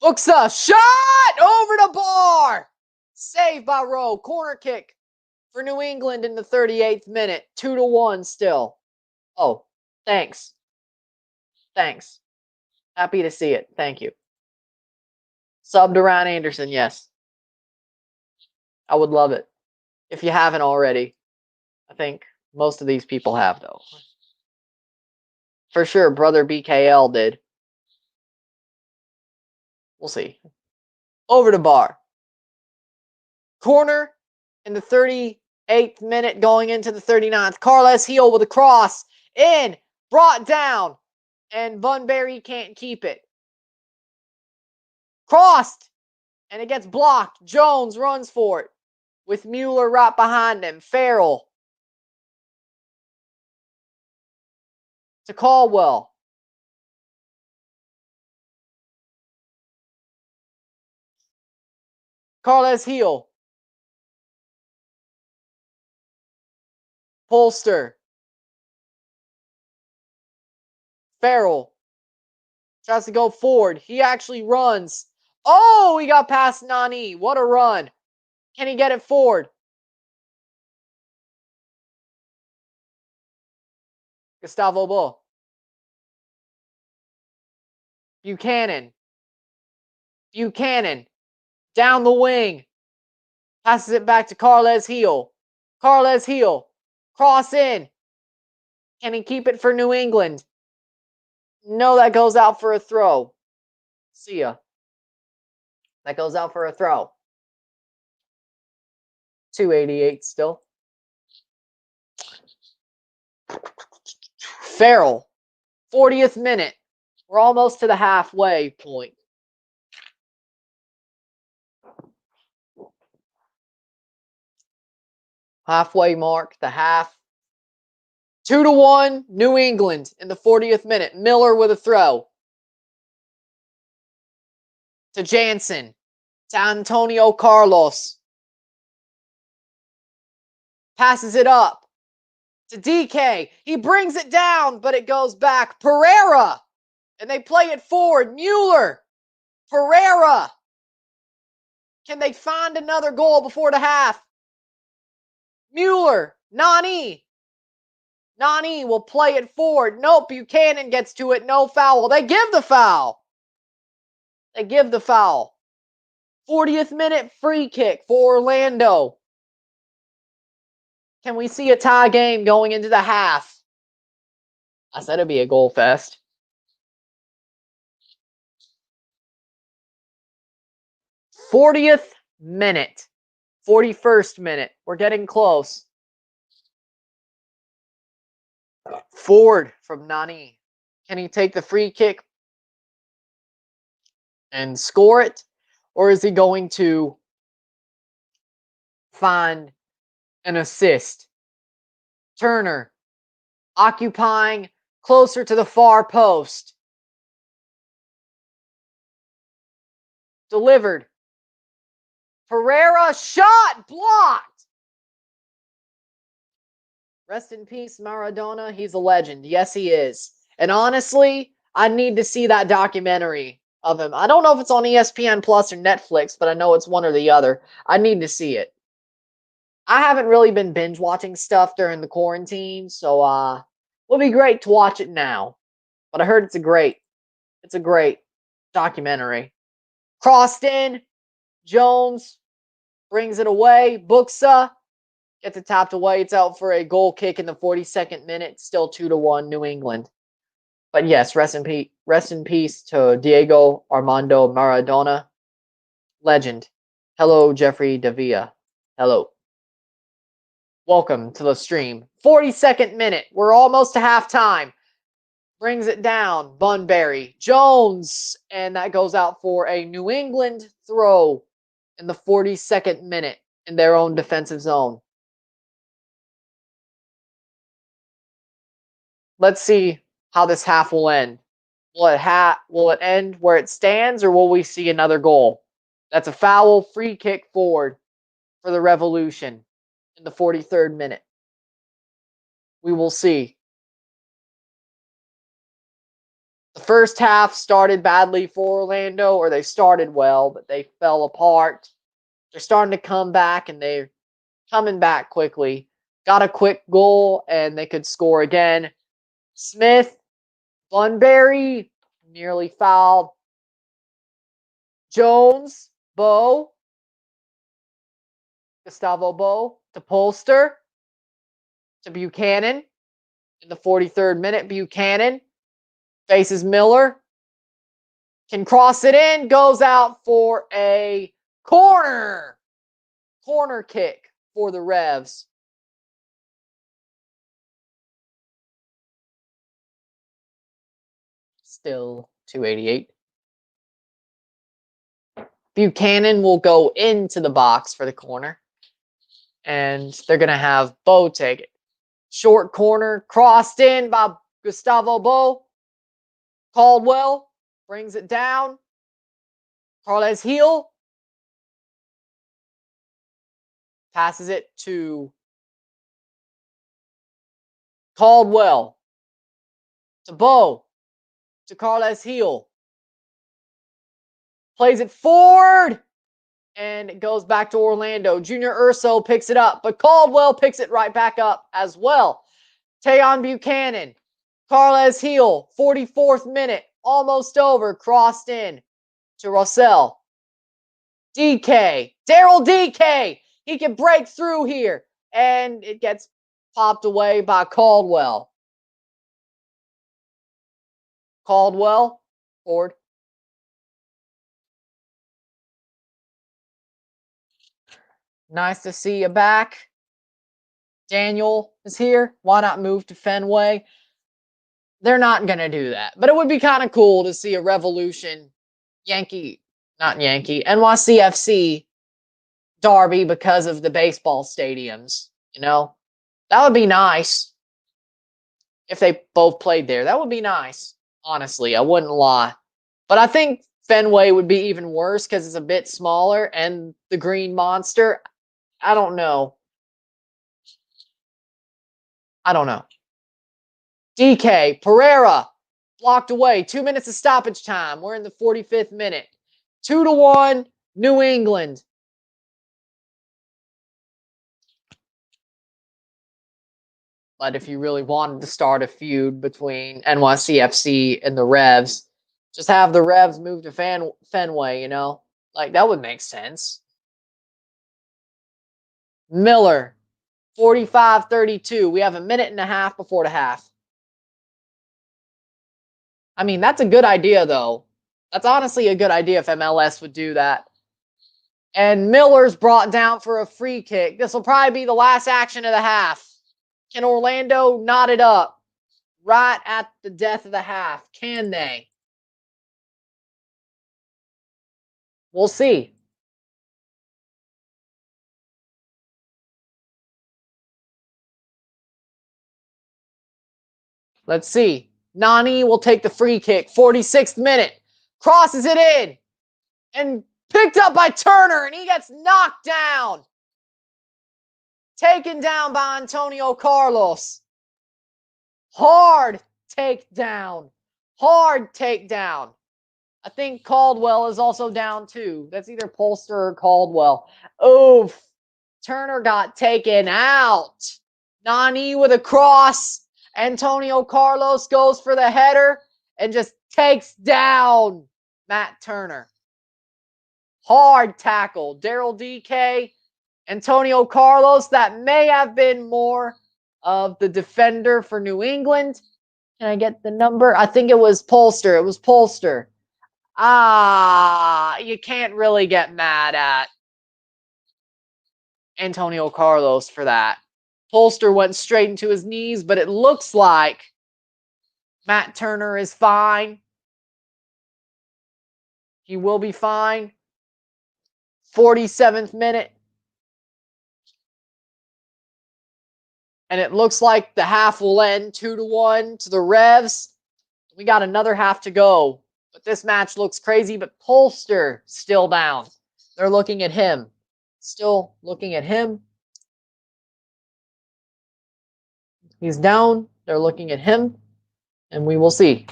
Buxa, shot over the bar. Saved by Rowe. Corner kick for New England in the 38th minute. 2-1 still. Oh, thanks. Thanks. Happy to see it. Thank you. Sub to Ryan Anderson, yes. I would love it. If you haven't already. I think most of these people have, though. For sure, brother BKL did. We'll see. Over to Bar. Corner in the 38th minute going into the 39th. Carles Heel with a cross. In. Brought down. And Bunbury can't keep it. Crossed. And it gets blocked. Jones runs for it. With Mueller right behind him. Farrell. To Caldwell. Carles Heel. Polster. Farrell. Tries to go forward. He actually runs. Oh, he got past Nani. What a run. Can he get it forward? Gustavo Bull. Buchanan. Buchanan. Down the wing. Passes it back to Carles Heel. Carles Heel. Cross in. Can he keep it for New England? No, that goes out for a throw. See ya. That goes out for a throw. 288 still. Farrell. 40th minute. We're almost to the halfway point. Halfway mark, the half. 2-1, New England in the 40th minute. Miller with a throw. To Jansen. To Antonio Carlos. Passes it up. To DK. He brings it down, but it goes back. Pereira. And they play it forward. Mueller. Pereira. Can they find another goal before the half? Mueller. Nani. Nani will play it forward. Nope, Buchanan gets to it. No foul. They give the foul. They give the foul. 40th minute free kick for Orlando. Can we see a tie game going into the half? I said it'd be a goal fest. 40th minute. 41st minute. We're getting close. Ford from Nani. Can he take the free kick and score it? Or is he going to find an assist? Turner occupying closer to the far post. Delivered. Pereira shot blocked. Rest in peace, Maradona. He's a legend. Yes, he is. And honestly, I need to see that documentary of him. I don't know if it's on ESPN Plus or Netflix, but I know it's one or the other. I need to see it. I haven't really been binge watching stuff during the quarantine, so it would be great to watch it now. But I heard it's a great documentary. Crossed in, Jones brings it away. Buxa gets it tapped away. It's out for a goal kick in the 42nd minute. Still 2-1 New England. But yes, rest in peace to Diego Armando Maradona, legend. Hello, Jeffrey Davia. Hello. Welcome to the stream. 42nd minute. We're almost to halftime. Brings it down. Bunbury. Jones. And that goes out for a New England throw in the 42nd minute in their own defensive zone. Let's see how this half will end. Will it end where it stands, or will we see another goal? That's a foul free kick forward for the Revolution in the 43rd minute. We will see. The first half started badly for Orlando, or they started well, but they fell apart. They're starting to come back, and they're coming back quickly. Got a quick goal, and they could score again. Smith, Bunbury, nearly fouled. Jones, Gustavo Bo, to Polster, to Buchanan. In the 43rd minute, Buchanan faces Miller. Can cross it in, goes out for a corner. Corner kick for the Revs. Still 288. Buchanan will go into the box for the corner. And they're going to have Bo take it. Short corner, crossed in by Gustavo Bo. Caldwell brings it down. Carles Heel passes it to Caldwell. To Bo. To Carles Heel. Plays it forward. And it goes back to Orlando. Junior Urso picks it up, but Caldwell picks it right back up as well. Tayon Buchanan. Carles Heel, 44th minute, almost over, crossed in to Russell. DK, Daryl DK, he can break through here, and it gets popped away by Caldwell. Caldwell, forward. Nice to see you back. Daniel is here. Why not move to Fenway? They're not going to do that. But it would be kind of cool to see a Revolution NYCFC derby because of the baseball stadiums, you know? That would be nice if they both played there. That would be nice, honestly. I wouldn't lie. But I think Fenway would be even worse because it's a bit smaller, and the Green Monster, I don't know. DK, Pereira, blocked away. 2 minutes of stoppage time. We're in the 45th minute. 2-1, New England. But if you really wanted to start a feud between NYCFC and the Revs, just have the Revs move to Fenway, you know? Like, that would make sense. Miller, 45-32. We have a minute and a half before the half. I mean, that's a good idea, though. That's honestly a good idea if MLS would do that. And Miller's brought down for a free kick. This will probably be the last action of the half. Can Orlando knot it up right at the death of the half? Can they? We'll see. Let's see. Nani will take the free kick. 46th minute. Crosses it in. And picked up by Turner. And he gets knocked down. Taken down by Antonio Carlos. Hard takedown. Hard takedown. I think Caldwell is also down too. That's either Polster or Caldwell. Oof. Turner got taken out. Nani with a cross. Antonio Carlos goes for the header and just takes down Matt Turner. Hard tackle. Daryl DK, Antonio Carlos. That may have been more of the defender for New England. Can I get the number? I think it was Polster. It was Polster. You can't really get mad at Antonio Carlos for that. Polster went straight into his knees, but it looks like Matt Turner is fine. He will be fine. 47th minute. And it looks like the half will end 2-1 to the Revs. We got another half to go. But this match looks crazy. But Polster still down. They're looking at him. Still looking at him. He's down. They're looking at him. And we will see.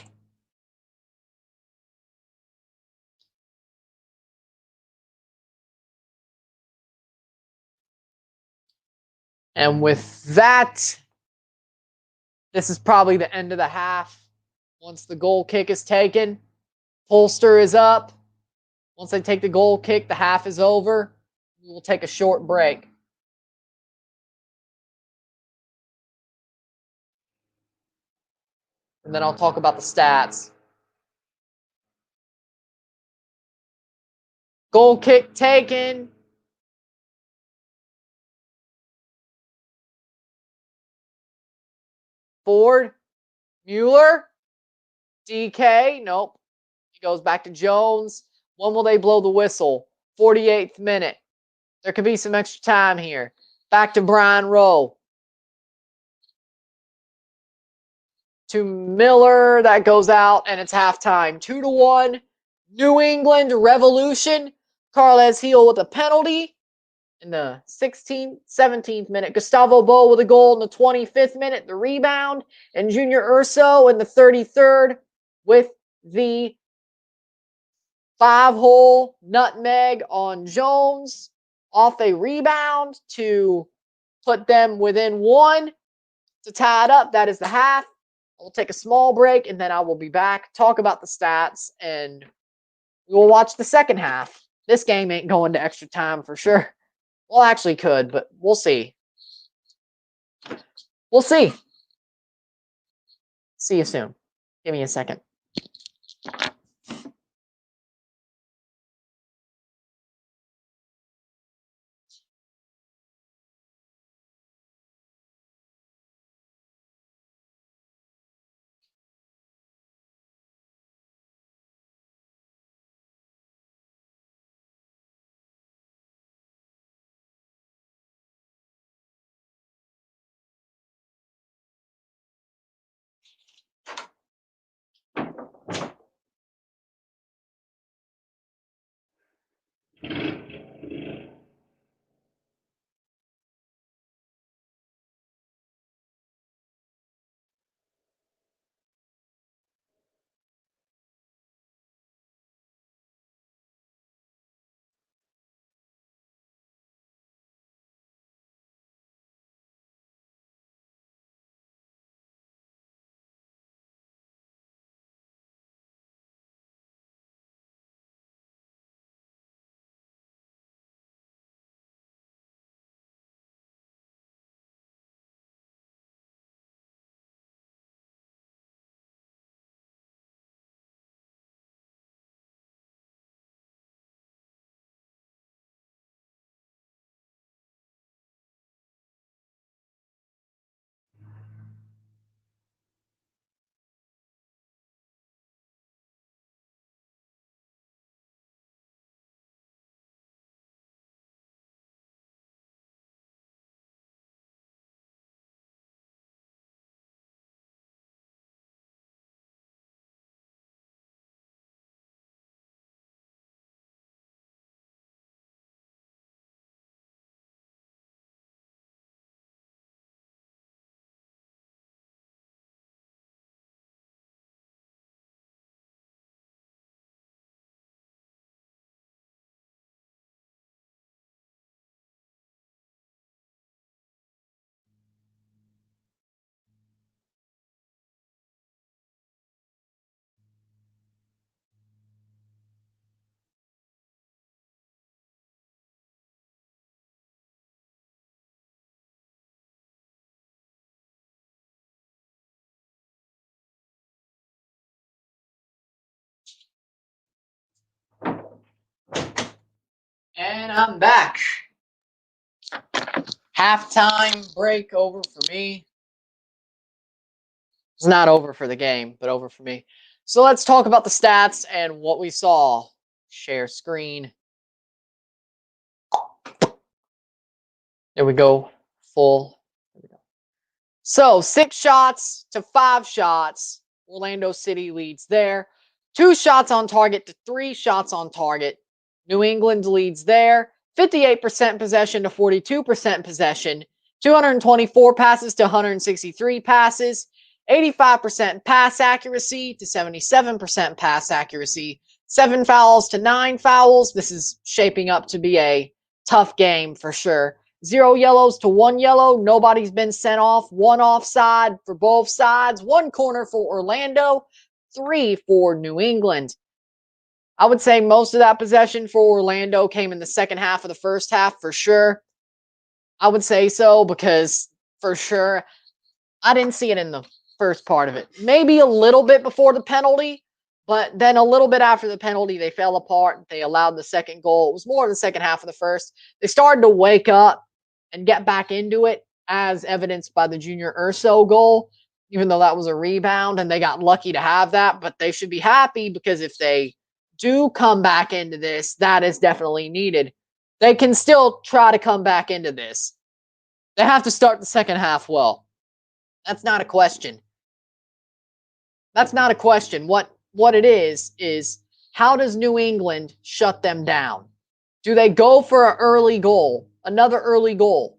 And with that, this is probably the end of the half. Once the goal kick is taken, Polster is up. Once they take the goal kick, the half is over. We will take a short break. And then I'll talk about the stats. Goal kick taken. Ford. Mueller. DK. Nope. He goes back to Jones. When will they blow the whistle? 48th minute. There could be some extra time here. Back to Brian Rowe. To Miller. That goes out, and it's halftime. 2-1. New England Revolution. Carles Heel with a penalty in the 16th, 17th minute. Gustavo Bo with a goal in the 25th minute, the rebound. And Junior Urso in the 33rd with the 5-hole nutmeg on Jones off a rebound to put them within one to tie it up. That is the half. We'll take a small break, and then I will be back, talk about the stats, and we will watch the second half. This game ain't going to extra time for sure. Well, actually could, but we'll see. We'll see. See you soon. Give me a second. And I'm back. Halftime break over for me. It's not over for the game, but over for me. So let's talk about the stats and what we saw. Share screen. There we go. Full. There we go. So 6 shots to 5 shots. Orlando City leads there. 2 shots on target to 3 shots on target. New England leads there. 58% possession to 42% possession. 224 passes to 163 passes. 85% pass accuracy to 77% pass accuracy. 7 fouls to 9 fouls. This is shaping up to be a tough game for sure. 0 yellows to 1 yellow. Nobody's been sent off. 1 offside for both sides. 1 corner for Orlando. 3 for New England. I would say most of that possession for Orlando came in the second half of the first half for sure. I would say so because for sure I didn't see it in the first part of it. Maybe a little bit before the penalty, but then a little bit after the penalty, they fell apart. They allowed the second goal. It was more in the second half of the first. They started to wake up and get back into it, as evidenced by the Junior Urso goal, even though that was a rebound and they got lucky to have that. But they should be happy because if they do come back into this, that is definitely needed. They can still try to come back into this. They have to start the second half well. That's not a question. That's not a question. What it is how does New England shut them down? Do they go for an early goal, another early goal?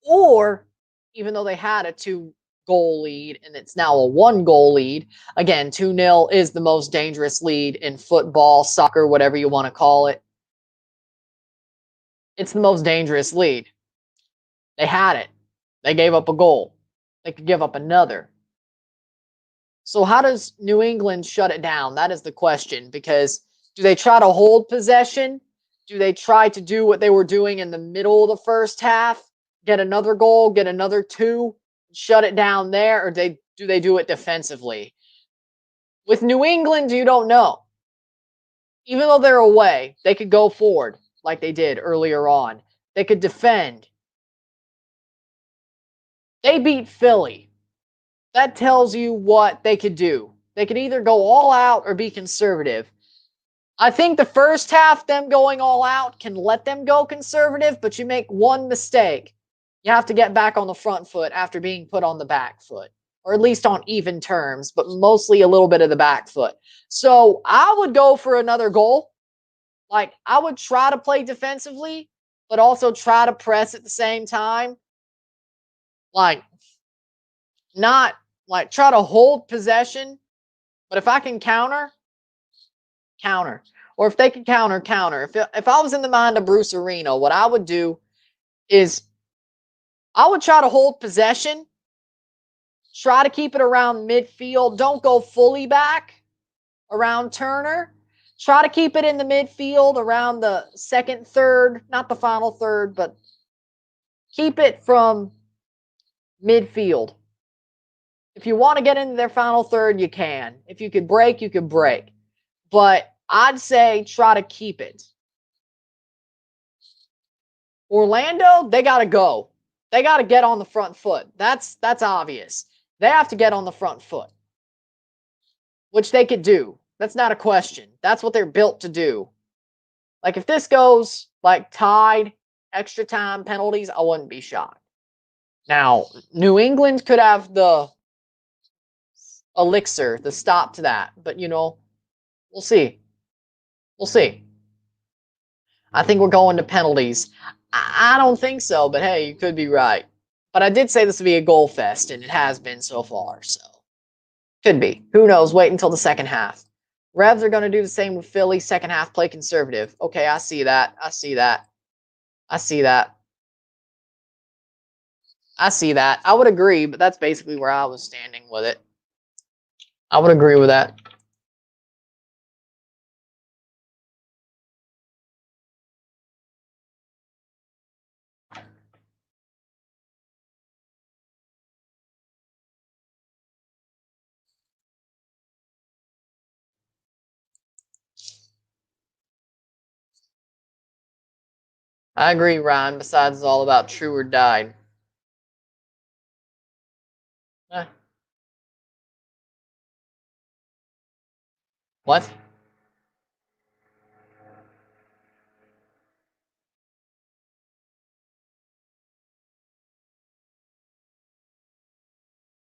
Or even though they had a 2-goal lead and it's now a 1-goal lead, again, 2-0 is the most dangerous lead in football, soccer, whatever you want to call it. It's the most dangerous lead. They had it. They gave up a goal. They could give up another. So how does New England shut it down? That is the question, because do they try to hold possession? Do they try to do what they were doing in the middle of the first half? Get another goal, get another 2, shut it down there, or do they do it defensively? With New England, you don't know. Even though they're away, they could go forward like they did earlier on. They could defend. They beat Philly. That tells you what they could do. They could either go all out or be conservative. I think the first half, them going all out, can let them go conservative, but you make one mistake. You have to get back on the front foot after being put on the back foot, or at least on even terms, but mostly a little bit of the back foot. So I would go for another goal. Like, I would try to play defensively, but also try to press at the same time. Like, not like try to hold possession, but if I can counter, counter. Or if they can counter, counter. If I was in the mind of Bruce Arena, what I would do is I would try to hold possession, try to keep it around midfield. Don't go fully back around Turner. Try to keep it in the midfield around the second third, not the final third, but keep it from midfield. If you want to get into their final third, you can. If you could break, you could break. But I'd say try to keep it. Orlando, they got to go. They got to get on the front foot. That's obvious. They have to get on the front foot, which they could do. That's not a question. That's what they're built to do. Like, if this goes like tied, extra time, penalties, I wouldn't be shocked. Now, New England could have the elixir, the stop to that, but we'll see. We'll see. I think we're going to penalties. I don't think so, but hey, you could be right. But I did say this would be a goal fest, and it has been so far, so could be. Who knows? Wait until the second half. Revs are going to do the same with Philly. Second half, play conservative. Okay, I see that. I see that. I see that. I see that. I would agree, but that's basically where I was standing with it. I would agree with that. I agree, Ryan. Besides, it's all about true or die. Eh. What?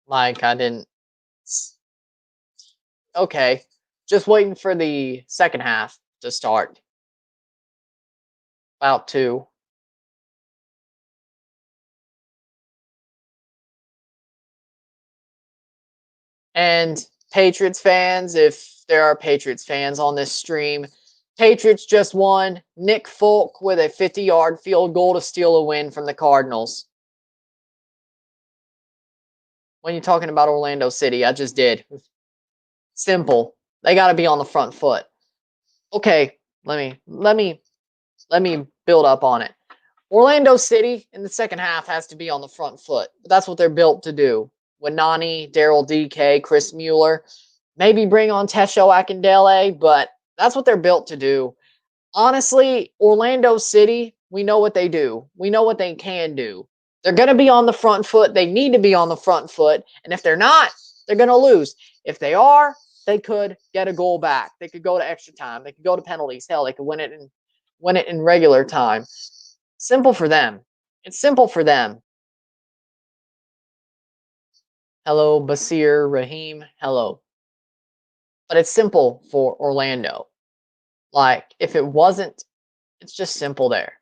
Like, I didn't. Okay. Just waiting for the second half to start. About two. And Patriots fans, if there are Patriots fans on this stream, Patriots just won. Nick Folk with a 50-yard field goal to steal a win from the Cardinals. When you're talking about Orlando City, I just did. Simple. They got to be on the front foot. Okay, let me build up on it. Orlando City in the second half has to be on the front foot. But that's what they're built to do. With Nani, Daryl DK, Chris Mueller, maybe bring on Tesho Akindele, but that's what they're built to do. Honestly, Orlando City, we know what they do. We know what they can do. They're going to be on the front foot. They need to be on the front foot. And if they're not, they're going to lose. If they are, they could get a goal back. They could go to extra time. They could go to penalties. Hell, they could win it in regular time. Simple for them. It's simple for them. Hello, Basir, Raheem. Hello. But it's simple for Orlando. Like, if it wasn't, it's just simple there.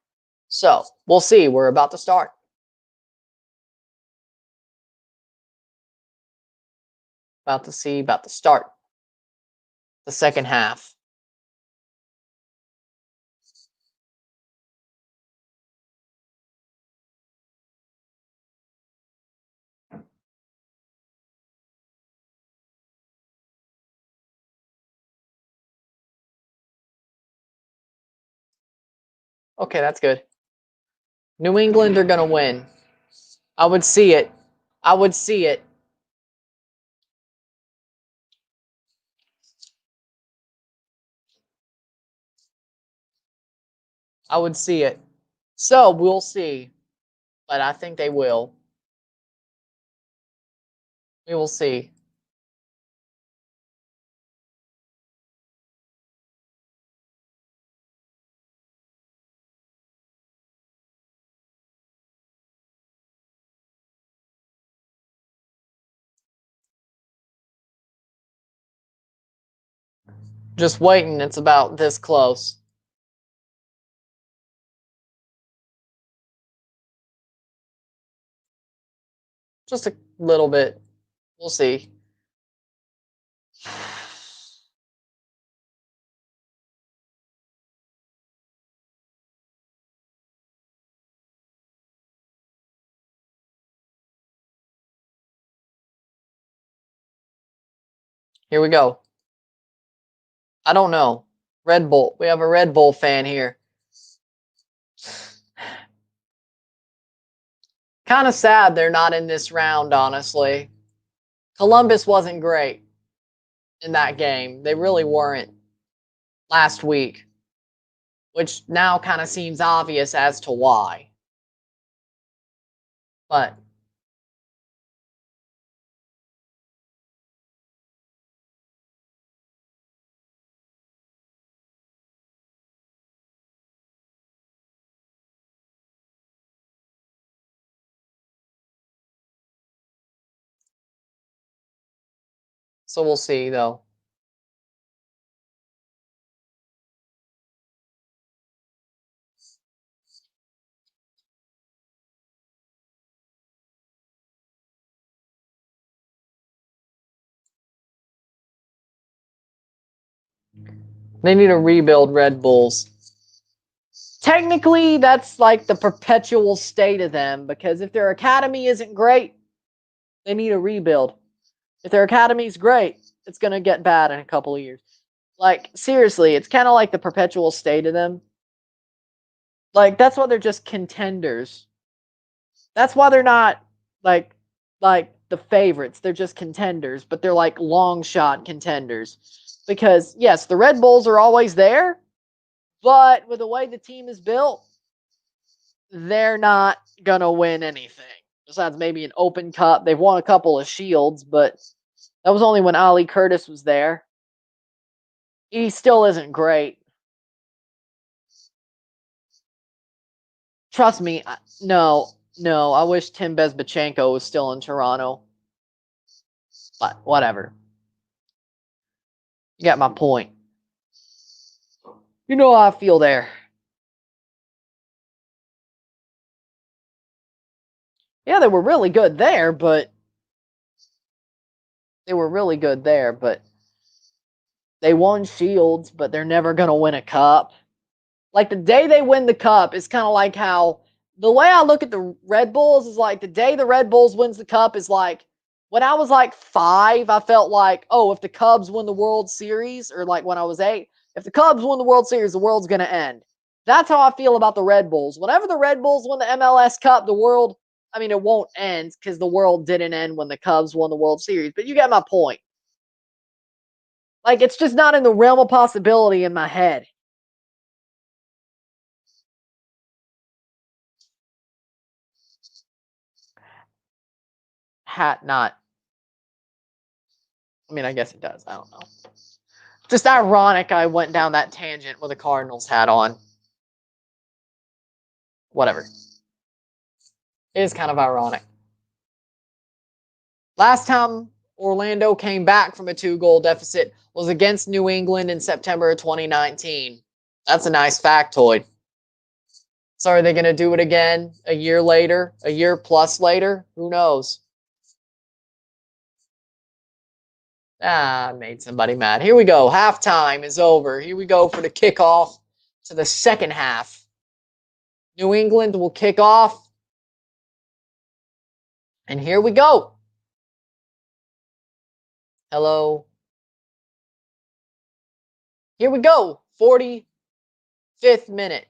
So, we'll see. We're about to start. About to start the second half. Okay, that's good. New England are going to win. I would see it. I would see it. I would see it. So, we'll see. But I think they will. We will see. Just waiting. It's about this close. Just a little bit. We'll see. Here we go. I don't know. Red Bull. We have a Red Bull fan here. Kind of sad they're not in this round, honestly. Columbus wasn't great in that game. They really weren't last week, which now kind of seems obvious as to why. But so we'll see, though. They need to rebuild Red Bulls. Technically, that's like the perpetual state of them, because if their academy isn't great, they need a rebuild. If their academy's great, it's going to get bad in a couple of years. Like, seriously, it's kind of like the perpetual state of them. Like, that's why they're just contenders. That's why they're not like the favorites. They're just contenders, but they're like long shot contenders. Because yes, the Red Bulls are always there, but with the way the team is built, they're not gonna win anything besides maybe an Open Cup. They've won a couple of Shields, but that was only when Ali Curtis was there. He still isn't great. Trust me, no. I wish Tim Bezbachenko was still in Toronto. But whatever. You got my point. You know how I feel there. Yeah, they were really good there, but they won Shields, but they're never going to win a cup. Like the day they win the cup is kind of like how the way I look at the Red Bulls is like the day the Red Bulls wins the cup is like when I was like 5, I felt like, oh, if the Cubs win the World Series, or like when I was 8, if the Cubs win the World Series, the world's going to end. That's how I feel about the Red Bulls. Whenever the Red Bulls win the MLS Cup, the world, I mean, it won't end because the world didn't end when the Cubs won the World Series. But you get my point. Like, it's just not in the realm of possibility in my head. Hat not. I mean, I guess it does. I don't know. Just ironic I went down that tangent with a Cardinals hat on. Whatever. It is kind of ironic. Last time Orlando came back from a 2-goal deficit was against New England in September of 2019. That's a nice factoid. So are they going to do it again a year later, a year plus later? Who knows? I made somebody mad. Here we go. Halftime is over. Here we go for the kickoff to the second half. New England will kick off. And here we go. Hello. Here we go. 45th minute.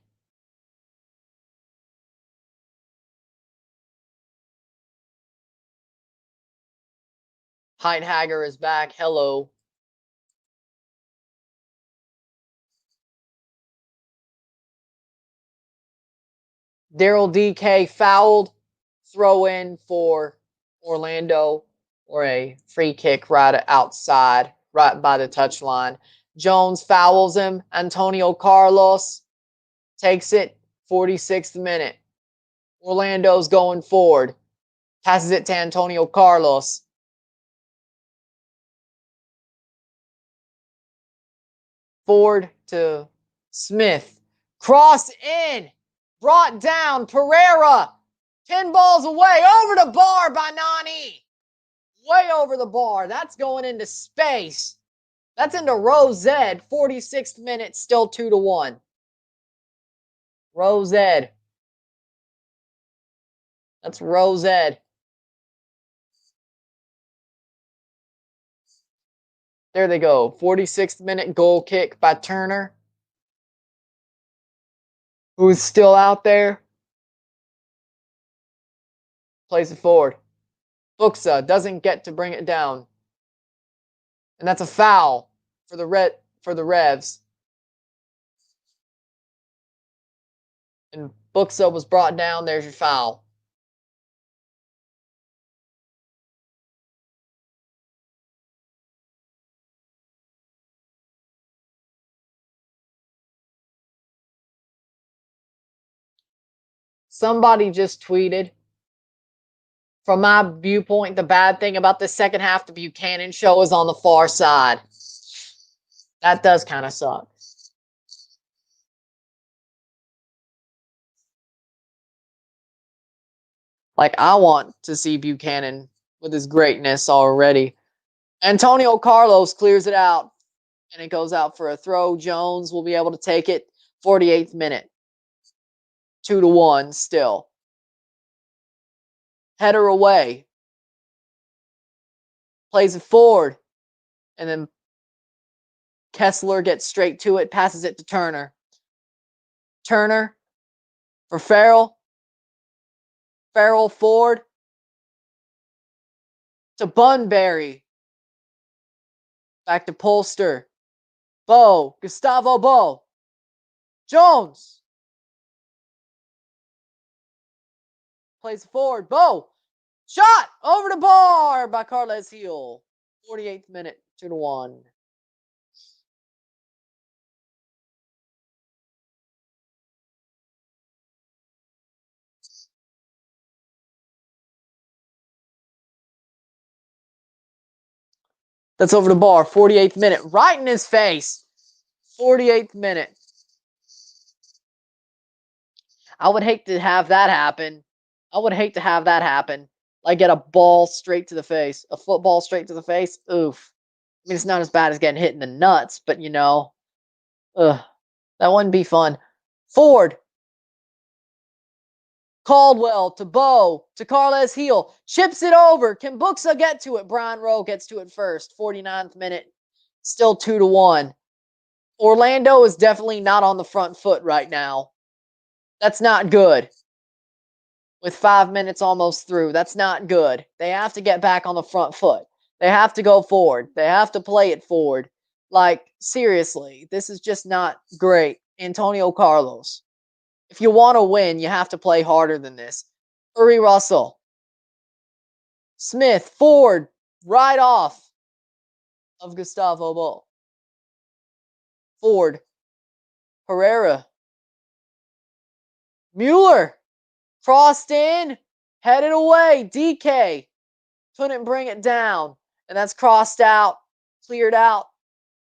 Heidhager is back. Hello. Daryl DK fouled. Throw in for Orlando or a free kick right outside, right by the touchline. Jones fouls him. Antonio Carlos takes it. 46th minute. Orlando's going forward. Passes it to Antonio Carlos. Forward to Smith. Cross in. Brought down. Pereira. 10 balls away. Over the bar by Nani. Way over the bar. That's going into space. That's into Rosed. 46th minute. Still 2-1. Rosed. That's Rosed. There they go. 46th minute goal kick by Turner, who's still out there. Plays it forward. Buxa doesn't get to bring it down. And that's a foul for the Revs. And Buxa was brought down. There's your foul. Somebody just tweeted, from my viewpoint, the bad thing about the second half, the Buchanan show is on the far side. That does kind of suck. Like, I want to see Buchanan with his greatness already. Antonio Carlos clears it out, and it goes out for a throw. Jones will be able to take it. 48th minute. 2-1 still. Header away. Plays it forward. And then Kessler gets straight to it, passes it to Turner. Turner for Farrell. Farrell forward to Bunbury. Back to Polster. Gustavo Bo. Jones. Plays forward. Bo. Shot over the bar by Carles Gil. 48th minute, 2-1. That's over the bar. 48th minute. Right in his face. 48th minute. I would hate to have that happen. I would hate to have that happen. Like get a ball straight to the face. A football straight to the face. Oof. I mean, it's not as bad as getting hit in the nuts, but you know, ugh, that wouldn't be fun. Ford. Caldwell to Bo to Carles Gil. Chips it over. Can Buxa get to it? Brian Rowe gets to it first. 49th minute. Still 2-1. Orlando is definitely not on the front foot right now. That's not good. With 5 minutes almost through, that's not good. They have to get back on the front foot. They have to go forward. They have to play it forward. Like, seriously, this is just not great. Antonio Carlos. If you want to win, you have to play harder than this. Uri Russell. Smith, Ford, right off of Gustavo Bo. Ford. Herrera. Mueller. Crossed in. Headed away. DK. Couldn't bring it down. And that's crossed out. Cleared out.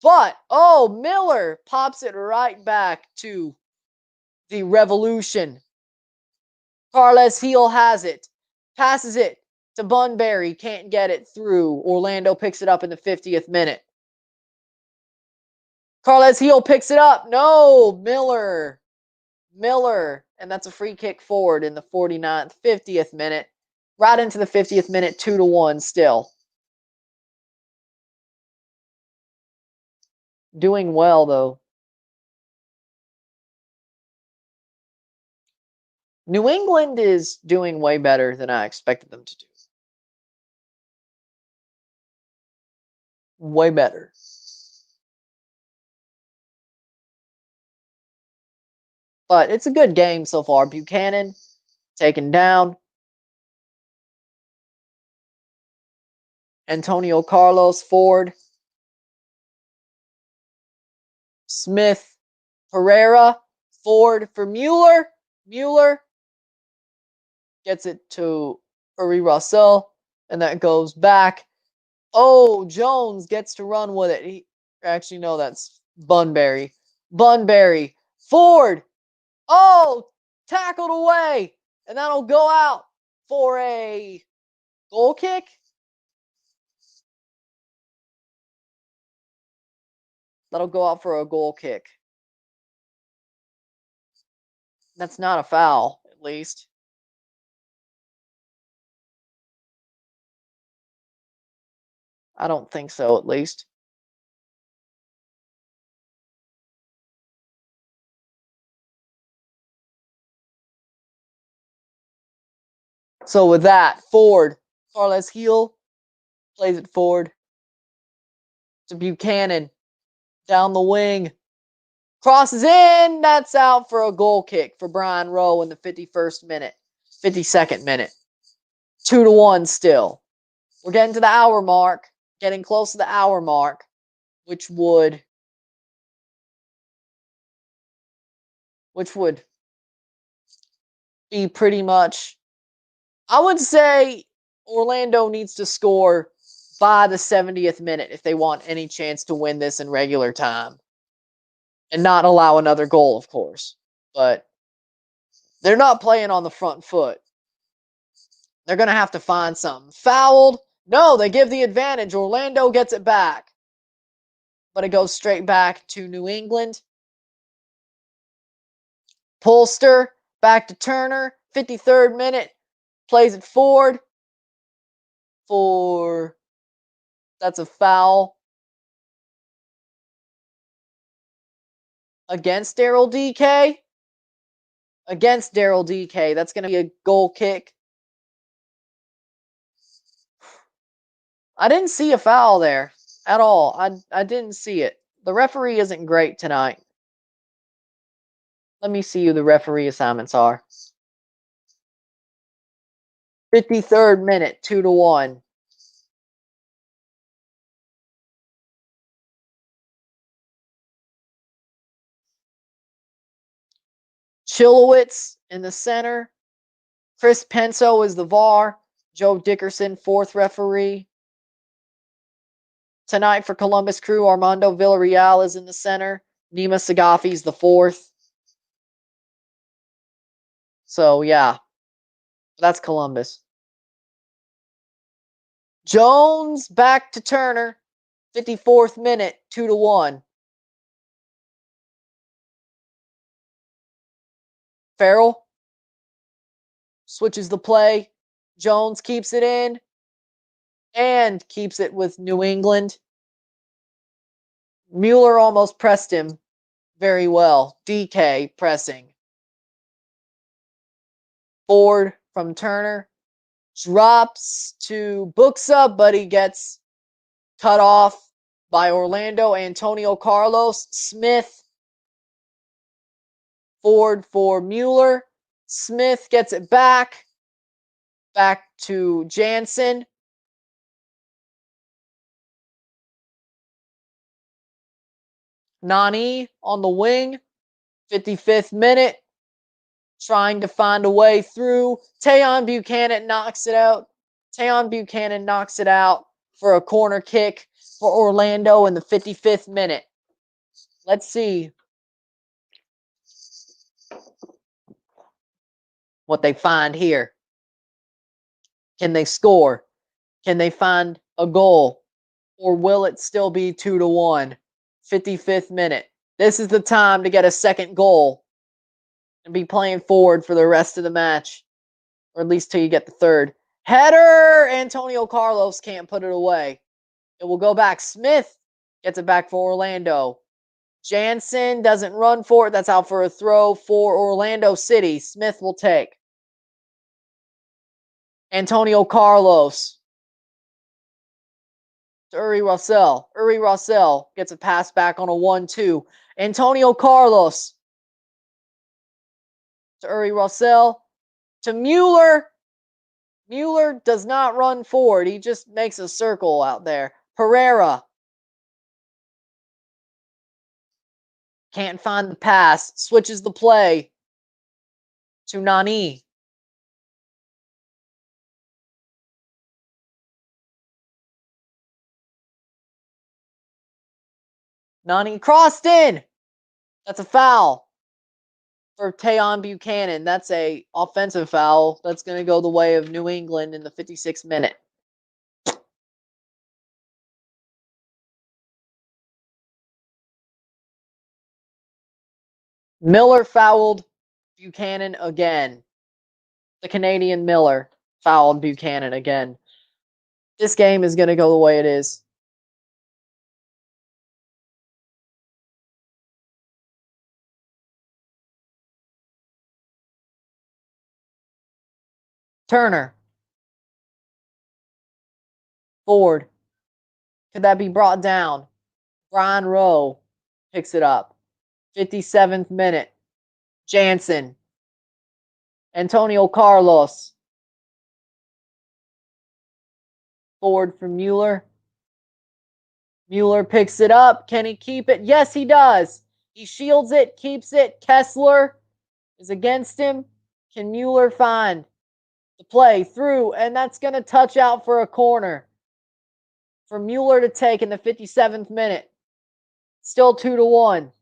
But, oh, Miller pops it right back to the Revolution. Carles Gil has it. Passes it to Bunbury. Can't get it through. Orlando picks it up in the 50th minute. Carles Gil picks it up. No, Miller. And that's a free kick forward in the 49th, 50th minute. Right into the 50th minute, 2-1 still. Doing well, though. New England is doing way better than I expected them to do. Way better. But it's a good game so far. Buchanan taken down. Antonio Carlos, Ford. Smith, Herrera, Ford for Mueller. Mueller gets it to Uri Russell, and that goes back. Oh, Jones gets to run with it. Actually, no, that's Bunbury. Bunbury. Ford. Oh, tackled away. And that'll go out for a goal kick. That'll go out for a goal kick. That's not a foul, at least. I don't think so, at least. So with that, Ford, Carles Gil plays it forward to Buchanan. Down the wing. Crosses in. That's out for a goal kick for Brian Rowe in the 51st minute. 52nd minute. 2-1 still. We're getting to the hour mark. Getting close to the hour mark. Which would be pretty much, I would say Orlando needs to score by the 70th minute if they want any chance to win this in regular time. And not allow another goal, of course. But they're not playing on the front foot. They're going to have to find something. Fouled. No, they give the advantage. Orlando gets it back. But it goes straight back to New England. Polster back to Turner. 53rd minute. Plays it forward. That's a foul against Daryl DK. Against Daryl DK. That's going to be a goal kick. I didn't see a foul there at all. I didn't see it. The referee isn't great tonight. Let me see who the referee assignments are. 53rd minute, 2-1. Chilowitz in the center. Chris Penso is the VAR. Joe Dickerson, fourth referee. Tonight for Columbus Crew, Armando Villarreal is in the center. Nima Sagafi's the fourth. So, yeah, that's Columbus. Jones back to Turner. 54th minute, 2-1. Farrell switches the play. Jones keeps it in and keeps it with New England. Mueller almost pressed him very well. DK pressing. Ford from Turner. Drops to Buxa, but he gets cut off by Orlando. Antonio Carlos. Smith. Ford for Mueller. Smith gets it back. Back to Jansen. Nani on the wing. 55th minute. Trying to find a way through. Tayon Buchanan knocks it out. Tayon Buchanan knocks it out for a corner kick for Orlando in the 55th minute. Let's see what they find here. Can they score? Can they find a goal? Or will it still be 2-1? 55th minute. This is the time to get a second goal and be playing forward for the rest of the match. Or at least till you get the third. Header! Antonio Carlos can't put it away. It will go back. Smith gets it back for Orlando. Jansen doesn't run for it. That's out for a throw for Orlando City. Smith will take. Antonio Carlos to Uri Russell. Uri Russell gets a pass back on a 1-2. Antonio Carlos to Uri Russell. To Mueller. Mueller does not run forward. He just makes a circle out there. Pereira. Can't find the pass. Switches the play to Nani. Nani crossed in. That's a foul for Tayon Buchanan. That's a offensive foul. That's going to go the way of New England in the 56th minute. Miller fouled Buchanan again. The Canadian Miller fouled Buchanan again. This game is going to go the way it is. Turner. Ford. Could that be brought down? Brian Rowe picks it up. 57th minute. Jansen. Antonio Carlos. Ford for Mueller. Mueller picks it up. Can he keep it? Yes, he does. He shields it, keeps it. Kessler is against him. Can Mueller find the play through? And that's going to touch out for a corner for Mueller to take in the 57th minute. Still 2-1.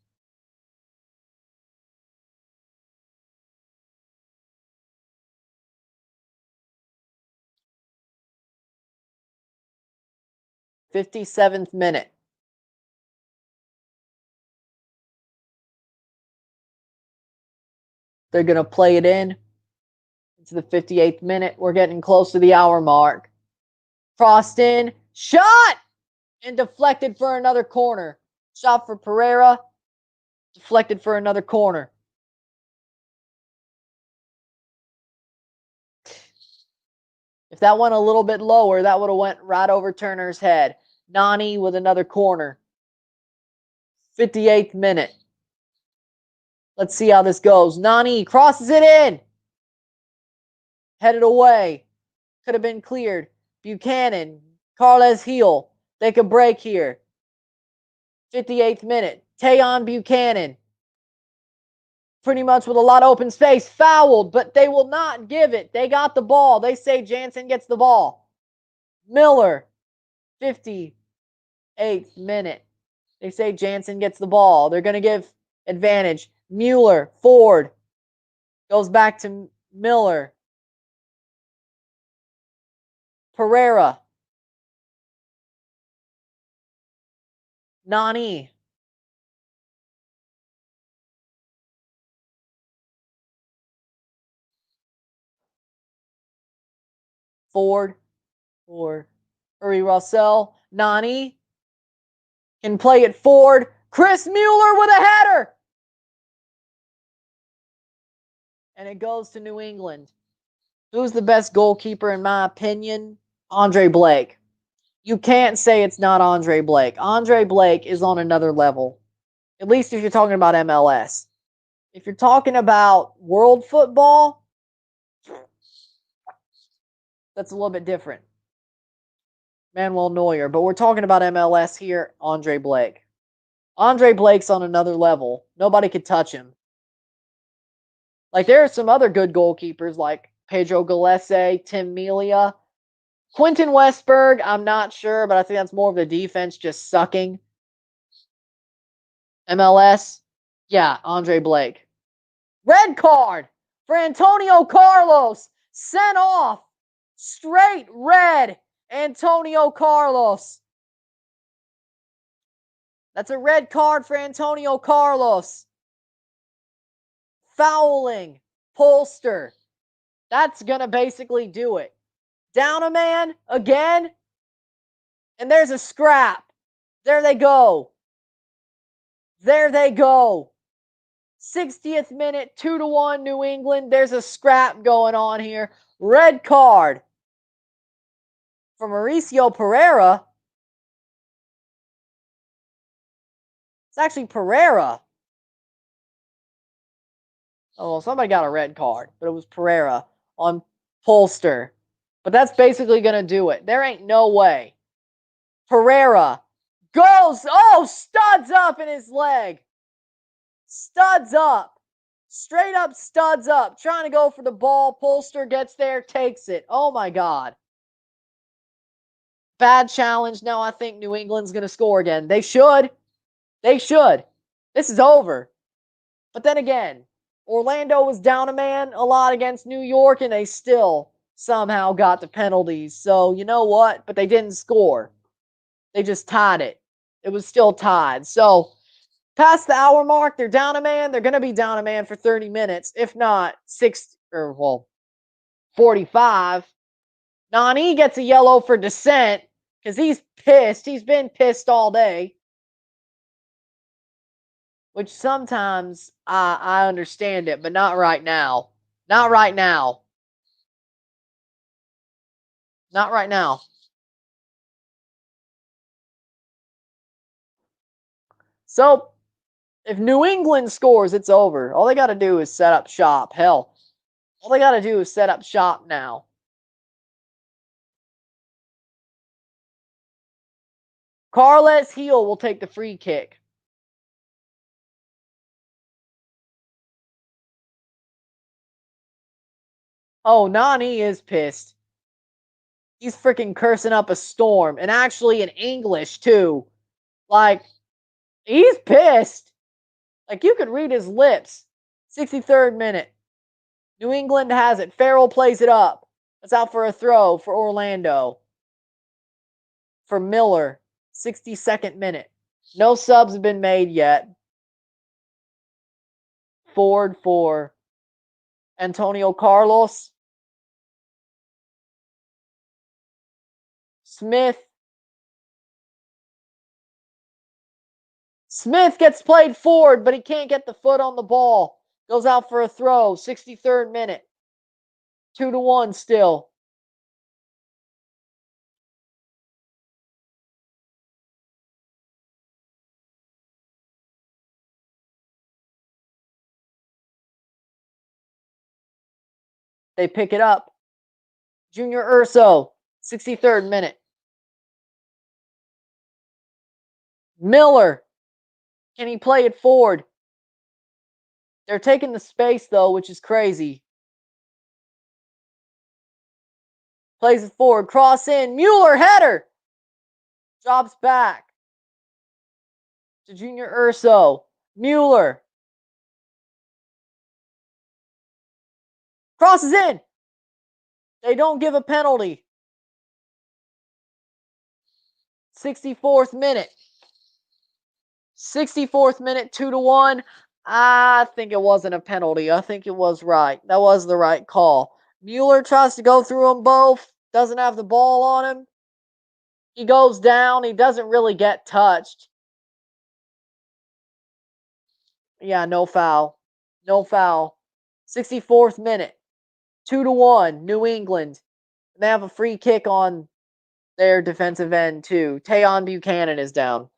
'57th minute. They're going to play it in into the 58th minute. We're getting close to the hour mark. Crossed in. Shot! And deflected for another corner. Shot for Pereira. Deflected for another corner. If that went a little bit lower, that would have went right over Turner's head. Nani with another corner. 58th minute. Let's see how this goes. Nani crosses it in. Headed away. Could have been cleared. Buchanan, Carles Heel. They could break here. 58th minute. Tayon Buchanan. Pretty much with a lot of open space. Fouled, but they will not give it. They got the ball. They say Jansen gets the ball. Miller. 58th minute. They say Jansen gets the ball. They're going to give advantage. Mueller. Ford. Goes back to Miller. Pereira. Nani. Ford. Uri Russell. Nani. Can play it forward. Chris Mueller with a header. And it goes to New England. Who's the best goalkeeper in my opinion? Andre Blake. You can't say it's not Andre Blake. Andre Blake is on another level. At least if you're talking about MLS. If you're talking about world football, that's a little bit different. Manuel Neuer. But we're talking about MLS here, Andre Blake. Andre Blake's on another level. Nobody could touch him. Like, there are some other good goalkeepers like Pedro Gallese, Tim Melia. Quentin Westberg, I'm not sure, but I think that's more of the defense just sucking. MLS, yeah, Andre Blake. Red card for Antonio Carlos. Sent off. Straight red. Antonio Carlos. That's a red card for Antonio Carlos. Fouling. Polster. That's going to basically do it. Down a man again. And there's a scrap. There they go. There they go. 60th minute, 2-1 New England. There's a scrap going on here. Red card for Mauricio Pereira. It's actually Pereira. Oh, somebody got a red card, but it was Pereira on Polster. But that's basically going to do it. There ain't no way. Pereira goes. Oh, studs up in his leg. Studs up. Straight up studs up. Trying to go for the ball. Polster gets there, takes it. Oh, my God. Bad challenge. Now I think New England's going to score again. They should. They should. This is over. But then again, Orlando was down a man a lot against New York, and they still somehow got the penalties. So, you know what? But they didn't score. They just tied it. It was still tied. So, past the hour mark, they're down a man. They're going to be down a man for 30 minutes, if not 45. Nani gets a yellow for dissent because he's pissed. He's been pissed all day. Which sometimes I understand it, but not right now. Not right now. Not right now. So, if New England scores, it's over. All they got to do is set up shop. Hell, all they got to do is set up shop now. Carles Heel will take the free kick. Oh, Nani is pissed. He's freaking cursing up a storm. And actually in English, too. Like, he's pissed. Like, you could read his lips. 63rd minute. New England has it. Farrell plays it up. It's out for a throw for Orlando. For Miller. 62nd minute. No subs have been made yet. Ford for Antonio Carlos. Smith. Smith gets played forward, but he can't get the foot on the ball. Goes out for a throw. 63rd minute. 2-1 still. They pick it up. Junior Urso, 63rd minute. Miller, can he play it forward? They're taking the space, though, which is crazy. Plays it forward, cross in, Mueller, header! Drops back to Junior Urso. Mueller. Crosses in. They don't give a penalty. 64th minute. 64th minute, 2-1. I think it wasn't a penalty. I think it was right. That was the right call. Mueller tries to go through them both. Doesn't have the ball on him. He goes down. He doesn't really get touched. Yeah, no foul. No foul. 64th minute. 2-1. New England. They have a free kick on their defensive end, too. Tayon Buchanan is down.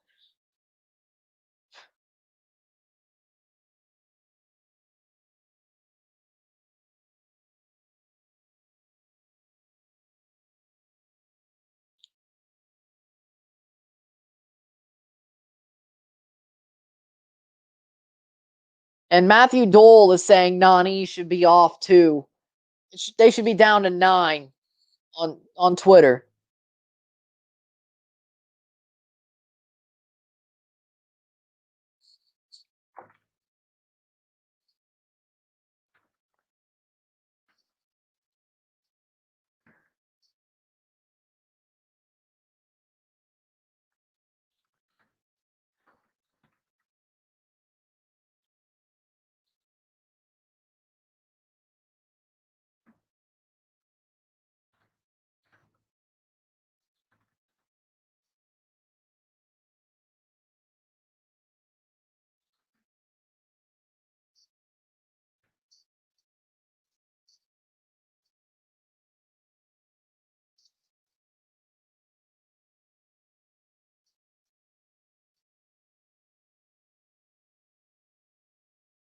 And Matthew Dole is saying Nani should be off, too. They should be down to 9 on Twitter.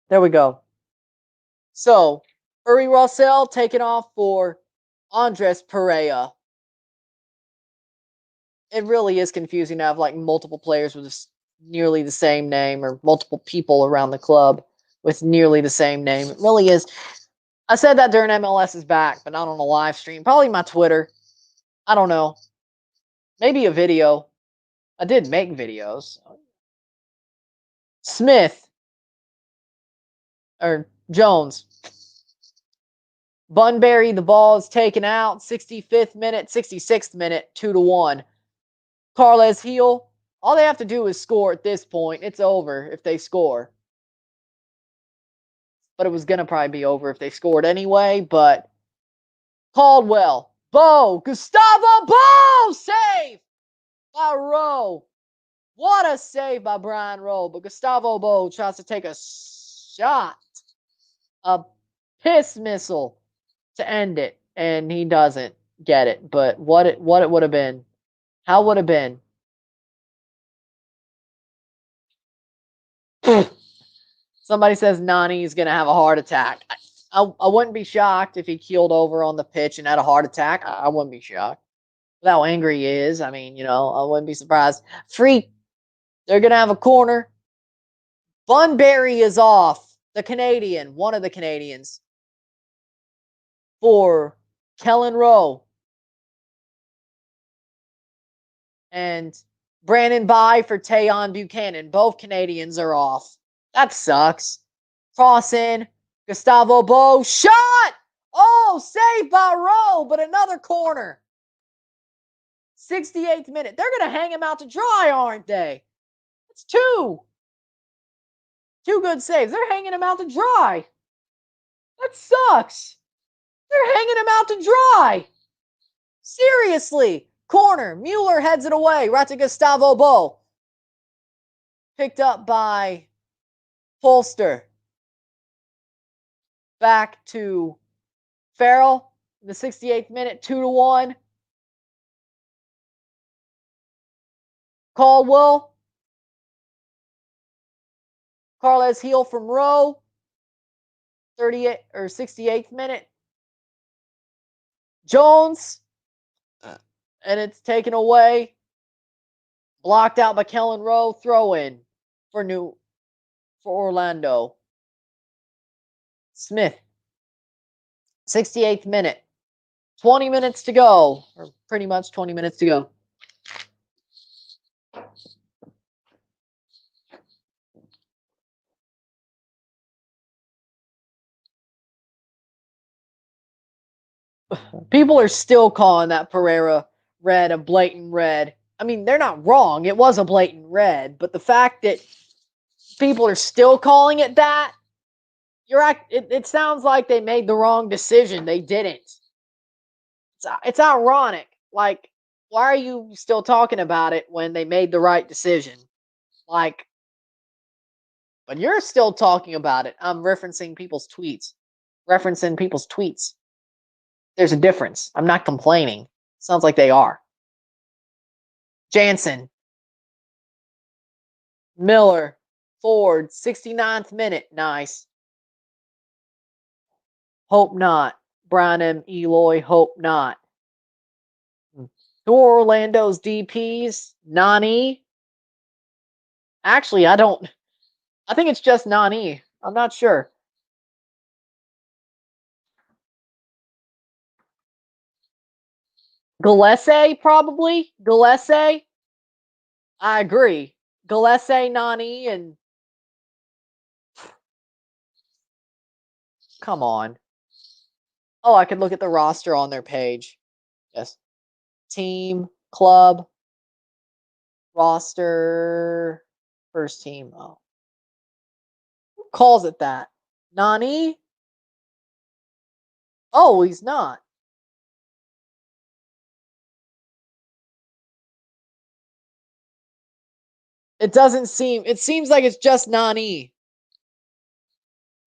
There we go. So, Uri Russell taking off for Andres Perea. It really is confusing to have like multiple players with nearly the same name, or multiple people around the club with nearly the same name. It really is. I said that during MLS is back, but not on a live stream. Probably my Twitter. I don't know. Maybe a video. I did make videos. Smith or Jones. Bunbury, the ball is taken out. 65th minute, 66th minute, 2-1. Carles Heel. All they have to do is score at this point. It's over if they score. But it was going to probably be over if they scored anyway. But Caldwell. Bo. Gustavo Bo. Save by Rowe. What a save by Brian Rowe. But Gustavo Bo tries to take a shot. A piss missile to end it. And he doesn't get it. But what it would have been. How would have been. Somebody says Nani's going to have a heart attack. I wouldn't be shocked if he keeled over on the pitch and had a heart attack. I wouldn't be shocked. With how angry he is, I mean, I wouldn't be surprised. Free. They're going to have a corner. Bunbury is off. The Canadian, one of the Canadians, for Kellen Rowe. And Brandon Bye for Tayon Buchanan. Both Canadians are off. That sucks. Cross in. Gustavo Bo. Shot! Oh, saved by Rowe, but another corner. 68th minute. They're going to hang him out to dry, aren't they? That's two. Two good saves. They're hanging him out to dry. That sucks. They're hanging him out to dry. Seriously. Corner. Mueller heads it away. Right to Gustavo Bo. Picked up by Polster. Back to Farrell in the 68th minute. 2-1. Caldwell. Carles Heel from Rowe. 38 or 68th minute. Jones, and it's taken away. Blocked out by Kellen Rowe. Throw in for Orlando. Smith, 68th minute. 20 minutes to go, or pretty much 20 minutes to go. People are still calling that Pereira red a blatant red. I mean, they're not wrong. It was a blatant red, but the fact that people are still calling it that, it sounds like they made the wrong decision. They didn't. It's ironic. Like, why are you still talking about it when they made the right decision? Like, but you're still talking about it. I'm referencing people's tweets. There's a difference. I'm not complaining. Sounds like they are. Jansen. Miller. Ford. 69th minute. Nice. Hope not. Brian M. Eloy. Hope not. Who are Orlando's DPs? Nani. Actually, I think it's just Nani. I'm not sure. Gillespie, probably. Gillespie. I agree. Gillespie, Nani, and come on. Oh, I could look at the roster on their page. Yes. Team, club, roster, first team. Oh. Who calls it that? Nani? Oh, he's not. It seems like it's just Nani.